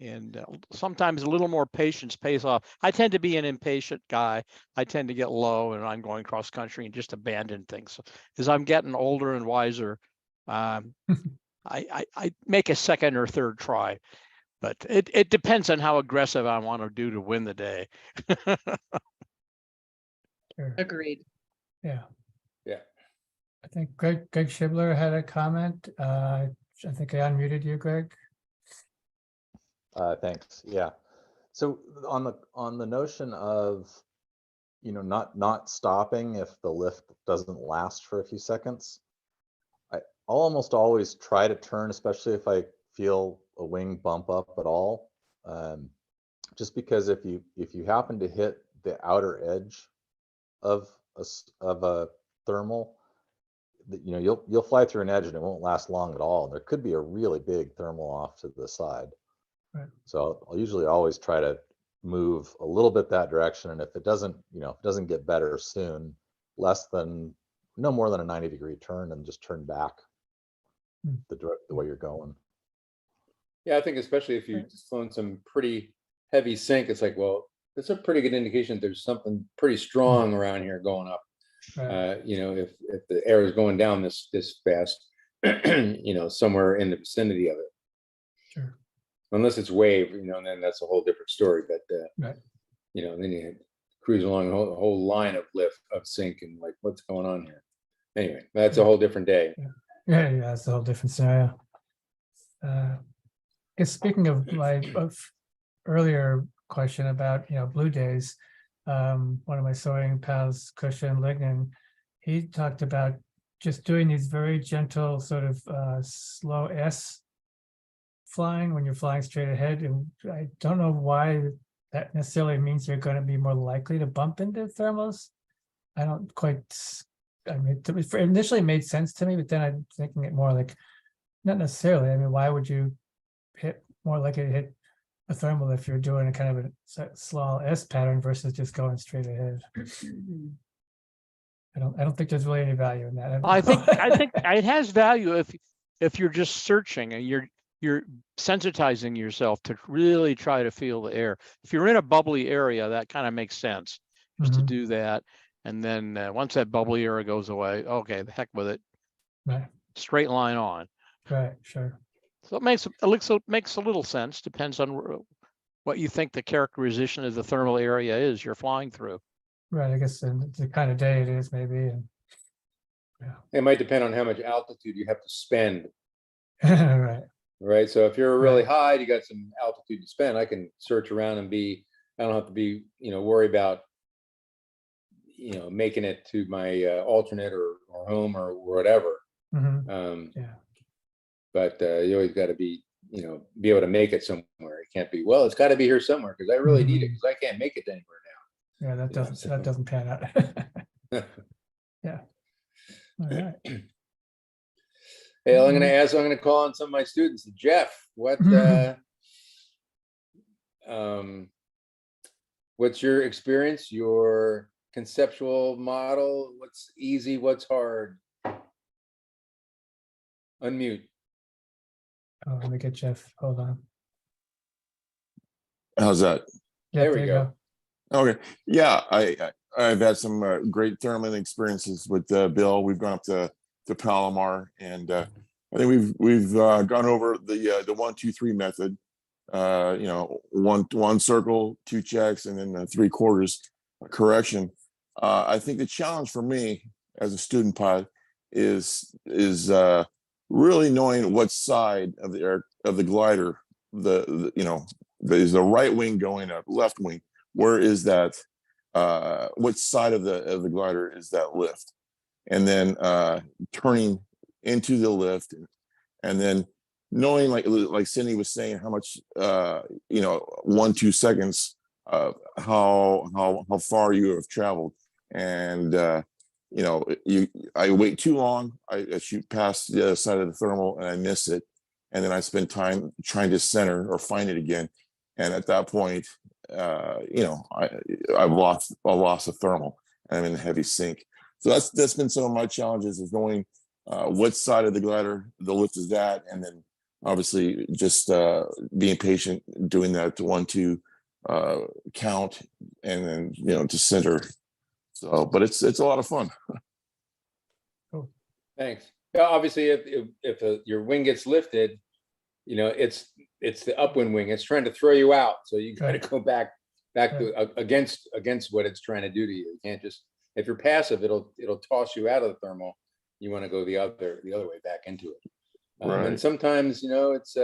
And sometimes a little more patience pays off. I tend to be an impatient guy. I tend to get low and I'm going cross country and just abandon things. As I'm getting older and wiser, I make a second or third try, but it depends on how aggressive I want to do to win the day. Sure. Agreed. Yeah. Yeah. I think Greg Schibler had a comment. I think I unmuted you, Greg. Thanks. Yeah. So on the notion of, not stopping if the lift doesn't last for a few seconds, I'll almost always try to turn, especially if I feel a wing bump up at all. Just because if you happen to hit the outer edge of a thermal, you'll fly through an edge and it won't last long at all. There could be a really big thermal off to the side. Right. So I'll usually always try to move a little bit that direction, and if it doesn't get better soon, no more than a 90-degree turn, and just turn back. the way you're going. Yeah, I think especially if you've flown some pretty heavy sink, it's like, well, that's a pretty good indication there's something pretty strong around here going up. Right. You know, if the air is going down this fast, you know, somewhere in the vicinity of it. Sure. Unless it's wave, you know, and then that's a whole different story. But Right. you know, then you cruise along a whole line of lift of sink and like, what's going on here? Anyway, that's a whole different day. Yeah, yeah, that's a whole different scenario. Guess speaking of my earlier question about, you know, blue days, one of my soaring pals, Christian Lignan, he talked about just doing these very gentle sort of slow S flying when you're flying straight ahead. And I don't know why that necessarily means you're going to be more likely to bump into thermals. I don't quite, I mean, it initially made sense to me, but then I'm thinking it more like, not necessarily. I mean, why would you hit more likely to hit a thermal if you're doing a kind of a slow S pattern versus just going straight ahead? I don't think there's really any value in that. I think it has value if you're just searching and you're sensitizing yourself to really try to feel the air. If you're in a bubbly area, that kind of makes sense just to do that. And then once that bubbly area goes away, okay, the heck with it. Right. Straight line on. Right. Sure. So it makes a little sense. Depends on what you think the characterization of the thermal area is you're flying through. Right. I guess the kind of day it is, maybe. And yeah. It might depend on how much altitude you have to spend. Right. Right. So if you're really high, you got some altitude to spend. I can search around and I don't have to be, you know, worry about, you know, making it to my alternate or home or whatever. Yeah. But you always got to be, you know, be able to make it somewhere. It can't be, well, it's got to be here somewhere because I really need it because I can't make it anywhere Yeah, that Yeah, doesn't pan out. now. Yeah. All right. Hey, I'm going to call on some of my students. Jeff, what's your experience, your conceptual model? What's easy, what's hard? Unmute. Oh, let me get Jeff. Hold on. How's that? Yeah, There we you go. Okay. Yeah, I've had some great thermal experiences with Bill. We've gone up to Palomar, and I think we've gone over the 1, 2, 3 method. You know, one circle, 2 checks, and then 3/4 correction. I think the challenge for me as a student pilot is really knowing what side of the glider is the right wing going up, left wing. Where is that? What side of the glider is that lift? And then turning into the lift, and then knowing, like Cindy was saying, how much 1, 2 seconds, how far you have traveled, and I wait too long, I shoot past the other side of the thermal and I miss it, and then I spend time trying to center or find it again, and at that point, I've lost a thermal and I'm in a heavy sink. So that's been some of my challenges, is knowing what side of the glider the lift is at, and then obviously just being patient, doing that 1, 2 count, and then to center. So, but it's a lot of fun. Cool. Thanks. Yeah, obviously, if your wing gets lifted, you know, it's the upwind wing. It's trying to throw you out, so you got to go back to against what it's trying to do to you. You can't just, if you're passive, it'll toss you out of the thermal. You want to go the other way back into it. Right. And sometimes, you know, it's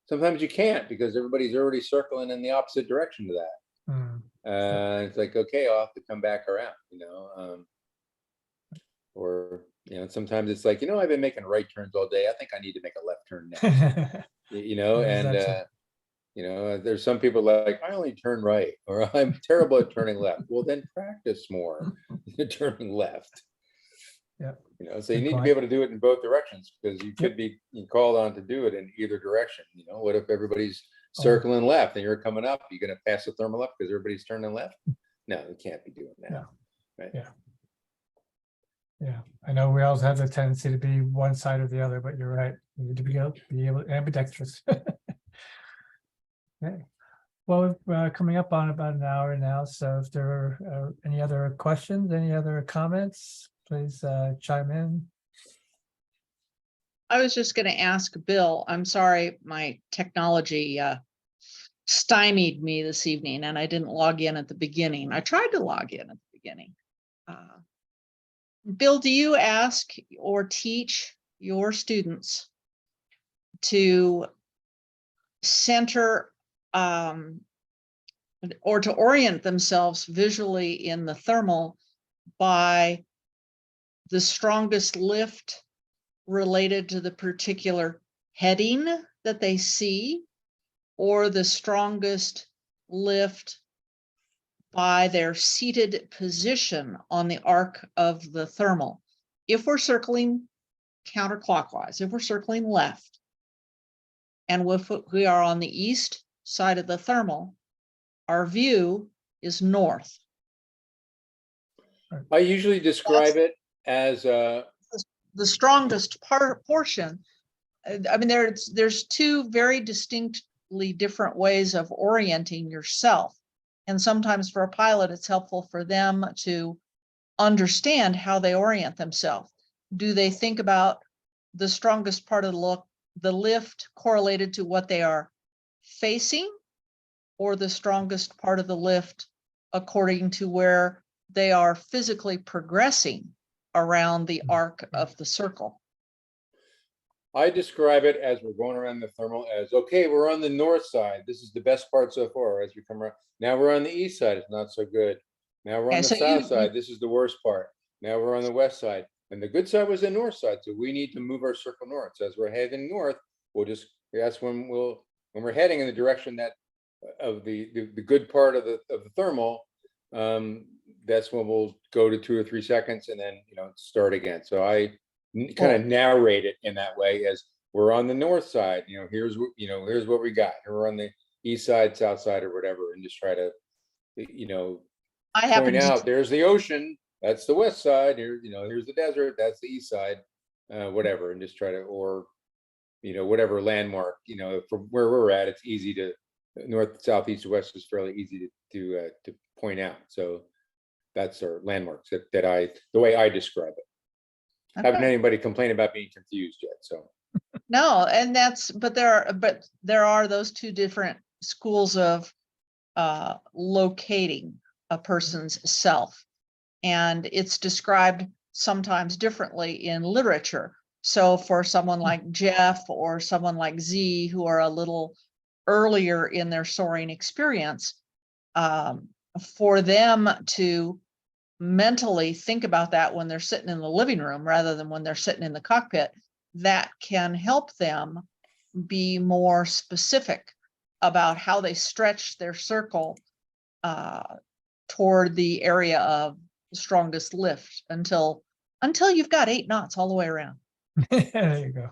sometimes you can't because everybody's already circling in the opposite direction to that. It's like, okay, I'll have to come back around, you know, or, you know, sometimes it's like, you know, I've been making right turns all day. I think I need to make a left turn now, you know, and, you know, there's some people like, I only turn right, or I'm terrible at turning left. Well, then practice more turning left. Yeah. You know, so you need to be able to do it in both directions, because you could be called on to do it in either direction. You know, what if everybody's circling left and you're coming up? You're going to pass the thermal up because everybody's turning left? No, you can't be doing that. No. Right? Yeah. Yeah. I know we always have the tendency to be one side or the other, but you're right. We need to be able ambidextrous. Okay. Well, we're coming up on about an hour now, so if there are any other questions, any other comments, please chime in. I was just going to ask Bill, I'm sorry, my technology stymied me this evening and I didn't log in at the beginning. I tried to log in at the beginning. Bill, do you ask or teach your students to center or to orient themselves visually in the thermal by the strongest lift related to the particular heading that they see, or the strongest lift by their seated position on the arc of the thermal? If we're circling counterclockwise, if we're circling left, and if we are on the east side of the thermal, our view is north. I usually describe it as The strongest portion. I mean, there's two very distinctly different ways of orienting yourself. And sometimes for a pilot, it's helpful for them to understand how they orient themselves. Do they think about the strongest part of the lift correlated to what they are facing, or the strongest part of the lift according to where they are physically progressing around the arc of the circle? I describe it as we're going around the thermal as, okay, we're on the north side. This is the best part so far. As we come around, now we're on the east side. It's not so good. Now we're on Okay, the so south side. This is the worst part. Now we're on the west side. And the good side was the north side. So we need to move our circle north. So as we're heading north, that's when we're heading in the direction that of the good part of the thermal, that's when we'll go to 2 or 3 seconds and then, start again. So I kind of narrate it in that way as we're on the north side, here's what we got. We're on the east side, south side, or whatever, and just try to, I happen point to out there's the ocean, that's the west side, here's the desert, that's the east side, whatever, and just try to, or, whatever landmark, from where we're at, it's easy to, north, south, east, west is fairly easy to point out. So that's our landmarks the way I describe it. Haven't Okay. anybody complain about being confused yet, so. No, and but there are those two different schools of locating a person's self, and it's described sometimes differently in literature. So for someone like Jeff or someone like Z, who are a little earlier in their soaring experience, for them to mentally think about that when they're sitting in the living room rather than when they're sitting in the cockpit, that can help them be more specific about how they stretch their circle toward the area of the strongest lift until you've got 8 knots all the way around. There you go.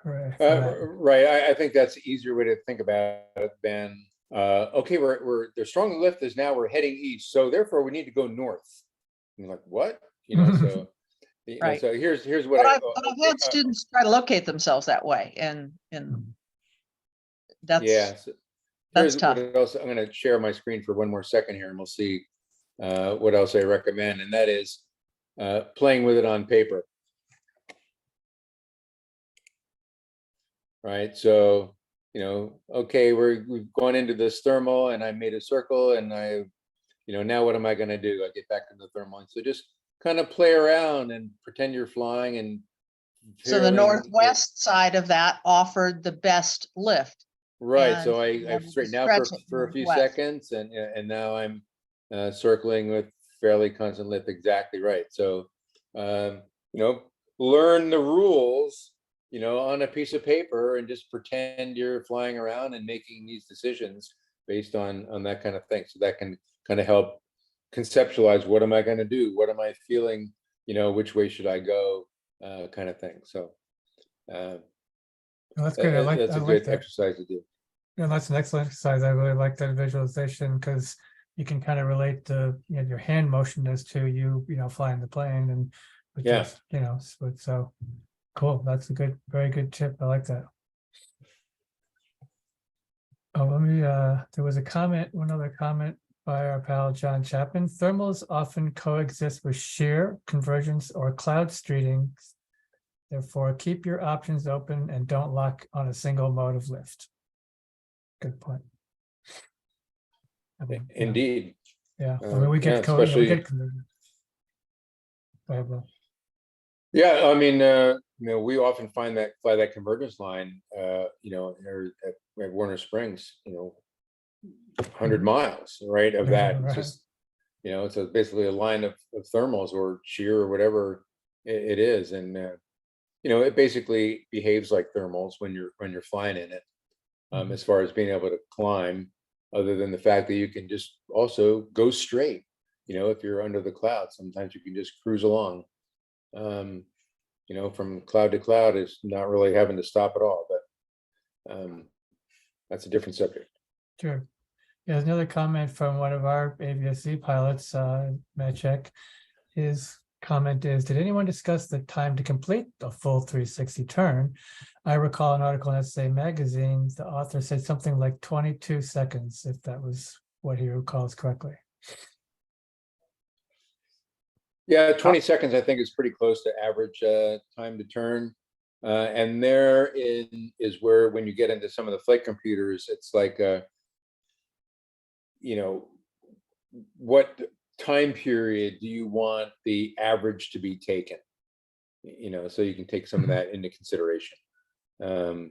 Correct. Right, I think that's the easier way to think about it than, okay, the strong lift is now we're heading east, so therefore we need to go north. And you're like, what? So, Right. so here's what But I've had students try to locate themselves that way, and that's here's tough. what else. I'm going to share my screen for one more second here, and we'll see what else I recommend, and that is playing with it on paper. Right, so okay, we've gone into this thermal, and I made a circle, and I, now what am I going to do? I get back to the thermal, and so just kind of play around and pretend you're flying. And so the northwest side of that offered the best lift. Right, so I straightened out for a few seconds, and now I'm circling with fairly constant lift. Exactly right. So learn the rules on a piece of paper and just pretend you're flying around and making these decisions based on that kind of thing. So that can kind of help conceptualize, what am I going to do? What am I feeling? Which way should I go? Kind of thing. So That's good. That's a good exercise to do. Yeah, that's an excellent exercise. I really like that visualization because you can kind of relate to your hand motion as to you flying the plane, and Yeah. so Cool. That's a good, very good tip. I like that. Oh, let me, there was a comment, one other comment by our pal John Chapman. Thermals often coexist with shear, convergence, or cloud streeting. Therefore, keep your options open and don't lock on a single mode of lift. Good point. I mean, yeah, Indeed. yeah. I mean, we Yeah, get we especially- get convergence. Go ahead, Will. Yeah, I mean, we often find that fly that convergence line, there at Warner Springs, 100 miles, right, of Yeah, that. It's right. just, it's basically a line of thermals or shear or whatever it is, and it basically behaves like thermals when you're flying in it, Mhm. as far as being able to climb, other than the fact that you can just also go straight. If you're under the clouds, sometimes you can just cruise along. From cloud to cloud is not really having to stop at all, but that's a different subject. Sure. Yeah, there's another comment from one of our AVSC pilots, Maciek. His comment is, did anyone discuss the time to complete a full 360 turn? I recall an article in SA Magazine, the author said something like 22 seconds, if that was what he recalls correctly. Yeah, 20 seconds, I think, is pretty close to average time to turn. And therein is where, when you get into some of the flight computers, it's like, what time period do you want the average to be taken? So you can take some of that into consideration. I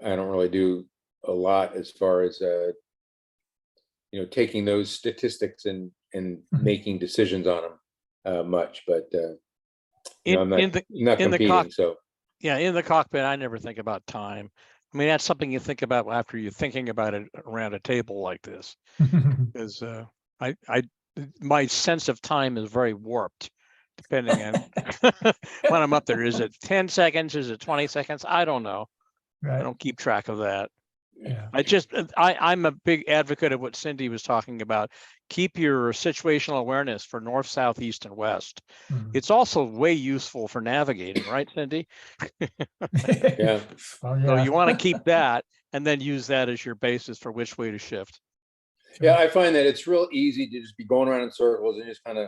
don't really do a lot as far as, taking those statistics and making decisions on them much, but I'm not competing. So Yeah, in the cockpit, I never think about time. I mean, that's something you think about after you're thinking about it around a table like this. Is my sense of time is very warped, depending on when I'm up there. Is it 10 seconds? Is it 20 seconds? I don't know. I Right. don't keep track of that. Yeah. I'm a big advocate of what Cindy was talking about. Keep your situational awareness for north, south, east, and west. Mhm. It's also way useful for navigating, right, Cindy? yeah. Well, So yeah. you want to keep that and then use that as your basis for which way to shift. Yeah, I find that it's real easy to just be going around in circles and just kind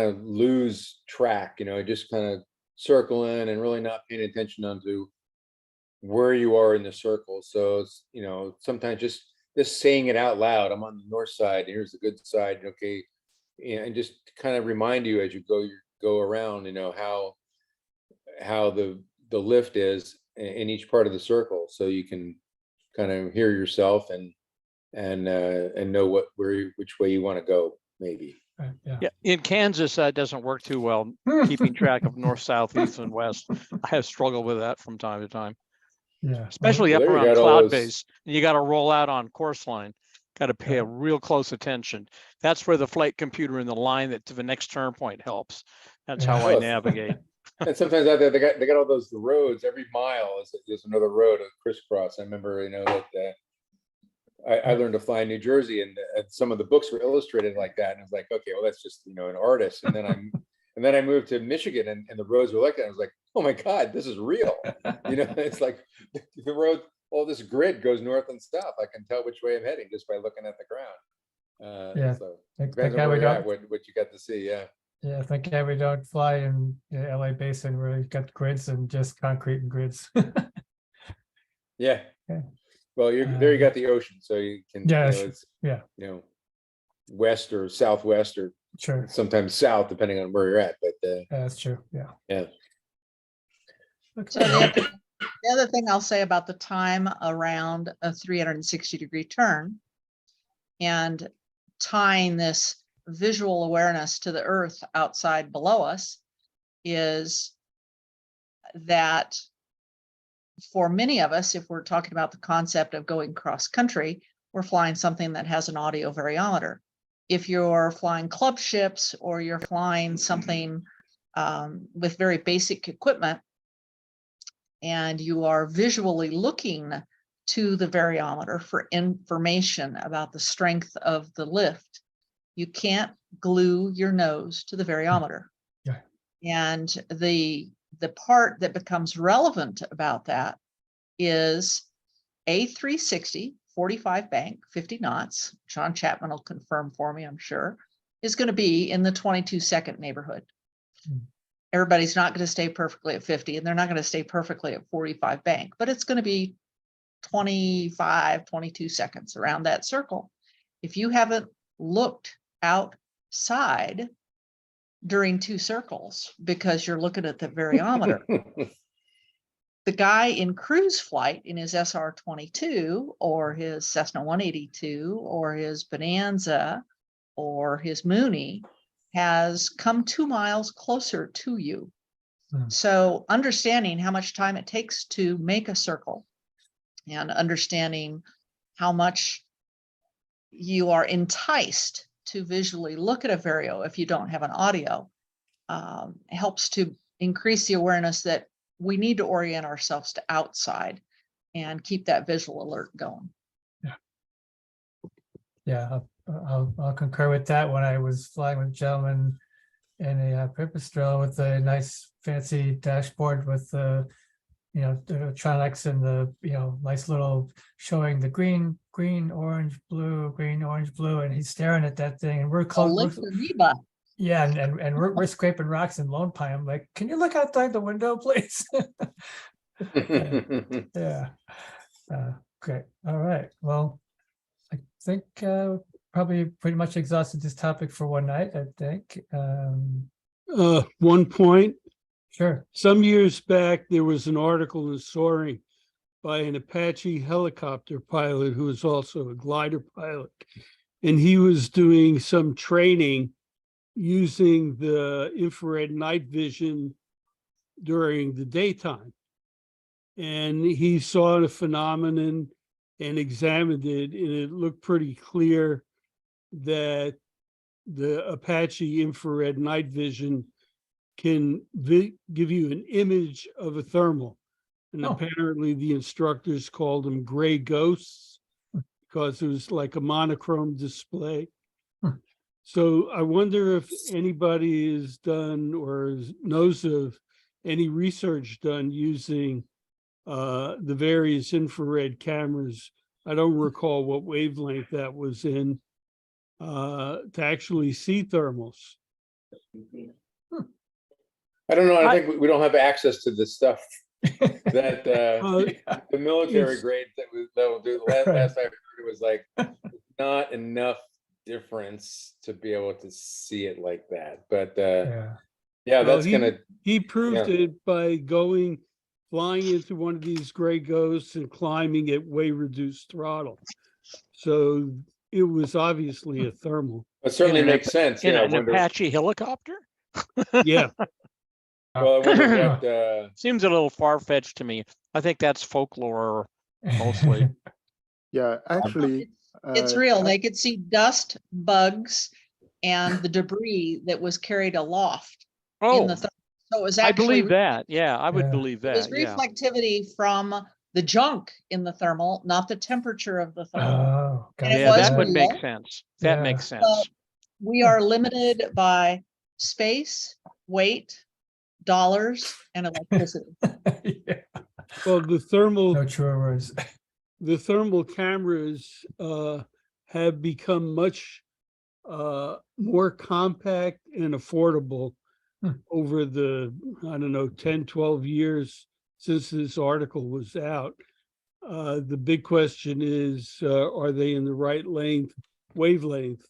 of lose track, just kind of circle in and really not paying attention onto where you are in the circle. So it's, sometimes just saying it out loud. I'm on the north side, and here's the good side. Okay. And just kind of remind you as you go around, how the lift is in each part of the circle, so you can kind of hear yourself and know which way you want to go, maybe. Right, yeah. Yeah, in Kansas, that doesn't work too well, keeping track of north, south, east, and west. I have struggled with that from time to time, Yeah. especially Well, up there you around got all cloud those- base. And you got to roll out on course line. Got to pay a real close attention. That's where the flight computer in the line that to the next turn point helps. That's how I Yeah. navigate. And sometimes out there they got all those roads. Every mile is another road, a crisscross. I remember, that I learned to fly in New Jersey, and some of the books were illustrated like that. And I was like, okay, well, that's just, an artist. And then I moved to Michigan, and the roads were like that. I was like, oh my God, this is real. It's like the road, all this grid goes north and south. I can tell which way I'm heading just by looking at the ground. Yeah. So Thank depends on God where we you're at, don't. what you got to see. Yeah. Yeah, thank God we don't fly in LA Basin where you've got grids and just concrete and grids. Yeah. Okay. Well, there you got the ocean, so you can, Yeah, it's, yeah, west or southwest or sure. sometimes south, depending on where you're at. But That's true. Yeah. yeah. So the other thing I'll say about the time around a 360-degree turn and tying this visual awareness to the earth outside below us is that for many of us, if we're talking about the concept of going cross country, we're flying something that has an audio variometer. If you're flying club ships or you're flying something with very basic equipment, and you are visually looking to the variometer for information about the strength of the lift, you can't glue your nose to the variometer. Yeah. And the part that becomes relevant about that is a 360, 45 bank, 50 knots. Sean Chapman will confirm for me, I'm sure, is going to be in the 22-second neighborhood. Everybody's not going to stay perfectly at 50, and they're not going to stay perfectly at 45 bank, but it's going to be 25, 22 seconds around that circle. If you haven't looked outside during 2 circles because you're looking at the variometer, the guy in cruise flight in his SR-22 or his Cessna 182 or his Bonanza or his Mooney has come 2 miles closer to you. So understanding how much time it takes to make a circle and understanding how much you are enticed to visually look at a vario if you don't have an audio helps to increase the awareness that we need to orient ourselves to outside and keep that visual alert going. Yeah, I'll concur with that. When I was flying with a gentleman in a pipistrelle with a nice fancy dashboard with the, the electronics and the, nice little showing the green, orange, blue, and he's staring at that thing, and we're close. Yeah, and we're scraping rocks in Lone Pine. I'm like, can you look outside the window, please? Yeah. Great. All right. Well, I think probably pretty much exhausted this topic for one night, I think. 1 point. Sure. Some years back, there was an article in Soaring by an Apache helicopter pilot who was also a glider pilot. And he was doing some training using the infrared night vision during the daytime. And he saw the phenomenon and examined it, and it looked pretty clear that the Apache infrared night vision can give you an image of a thermal. And apparently the instructors called them gray ghosts because it was like a monochrome display. So I wonder if anybody has done or knows of any research done using the various infrared cameras. I don't recall what wavelength that was in to actually see thermals. I don't know. I think we don't have access to this stuff that the military grade that will do. Last I heard, it was like not enough difference to be able to see it like that. But yeah, that's he proved it by flying into one of these gray ghosts and climbing at way reduced throttle. So it was obviously a thermal. It certainly makes sense. In an Apache helicopter? Yeah. Well, I wonder what seems a little far-fetched to me. I think that's folklore mostly. Yeah, actually, it's real. They could see dust, bugs, and the debris that was carried aloft in the thermal. So it was actually, I believe that. Yeah, I would believe that. It was reflectivity from the junk in the thermal, not the temperature of the thermal. Yeah, that would make sense. That makes sense. We are limited by space, weight, dollars, and electricity. Well, the thermal no truer words. The thermal cameras have become much more compact and affordable over the, 10, 12 years since this article was out. The big question is, are they in the right wavelength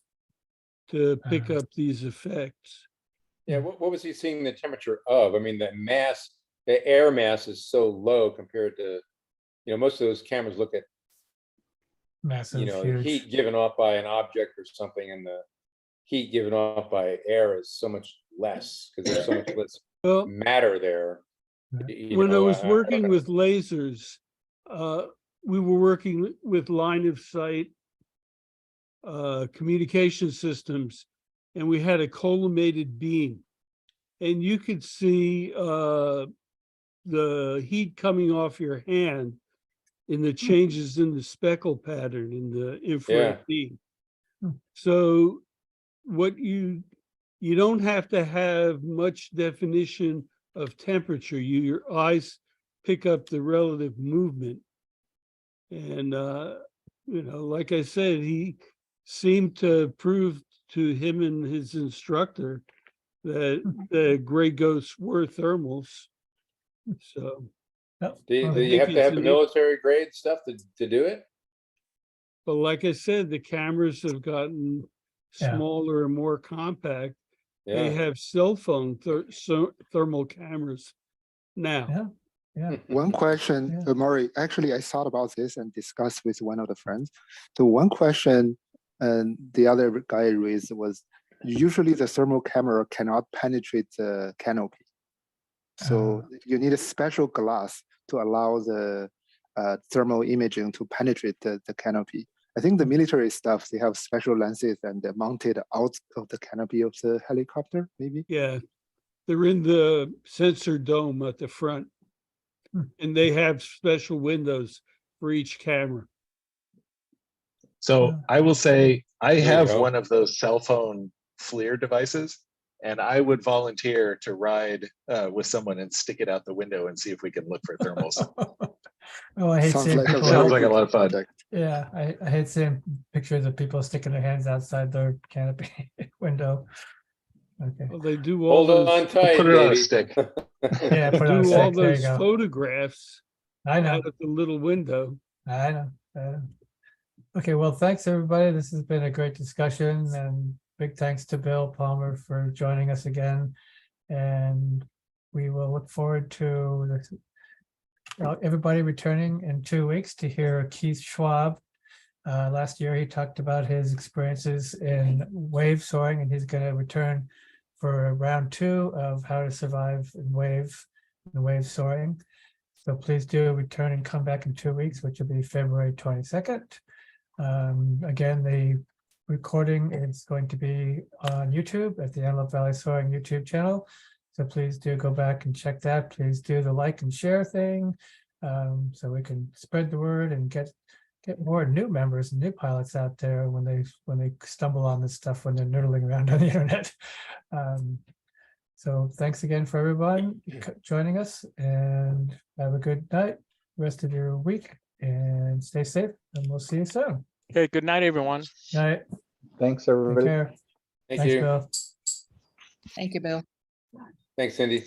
to pick up these effects? Yeah, what was he seeing the temperature of? I mean, the air mass is so low compared to, most of those cameras look at massive, huge heat given off by an object or something, and the heat given off by air is so much less because there's so much less matter there. When I was working with lasers, we were working with line of sight communication systems, and we had a collimated beam, and you could see the heat coming off your hand in the changes in the speckle pattern in the infrared beam. So what you you don't have to have much definition of temperature. Your eyes pick up the relative movement. And, you know, like I said, he seemed to prove to him and his instructor that the gray ghosts were thermals. So, Yep. Do Well, do I you think have to it's have an- military grade stuff to do it? but like I said, the cameras have gotten Yeah. smaller and more compact. They Yeah. have cell phone thermal cameras now. Yeah, yeah. One question, Yeah. Maury, actually, I thought about this and discussed with one of the friends. So one question and the other guy raised was usually the thermal camera cannot penetrate the canopy. So you need a special glass to allow the thermal imaging to penetrate the canopy. I think the military stuff, they have special lenses and they're mounted out of the canopy of the helicopter, maybe. Yeah, they're in the sensor dome at the front. And they have special windows for each camera. So Yeah. I will say I you have go. one of those cell phone FLIR devices, and I would volunteer to ride with someone and stick it out the window and see if we can look for thermals. Oh, I hate Sounds seeing like a people. very Sounds like a good lot of fun. project. Yeah, I hate seeing pictures of people sticking their hands outside their canopy window. Okay, Well, they do all Hold those, on tight, Put it on a baby. stick. yeah, they put it on a do all stick. There you those go. photographs I know, out of the little window. I know. Okay, well, thanks, everybody. This has been a great discussion, and big thanks to Bill Palmer for joining us again. And we will look forward to everybody returning in 2 weeks to hear Keith Schwab. Last year, he talked about his experiences in wave soaring, and he's going to return for round 2 of how to survive in wave soaring. So please do return and come back in 2 weeks, which will be February 22nd. Again, the recording is going to be on YouTube at the Antelope Valley Soaring YouTube channel. So please do go back and check that. Please do the like and share thing, so we can spread the word and get more new members and new pilots out there when they stumble on this stuff when they're noodling around on the internet. So thanks again for everyone joining us, and have a good night, rest of your week, and stay safe, and we'll see you soon. Okay, good night, everyone. Night, Thanks, take everybody. care. Thank Thanks, you. Bill. Thank you, Bill. Thanks, Cindy.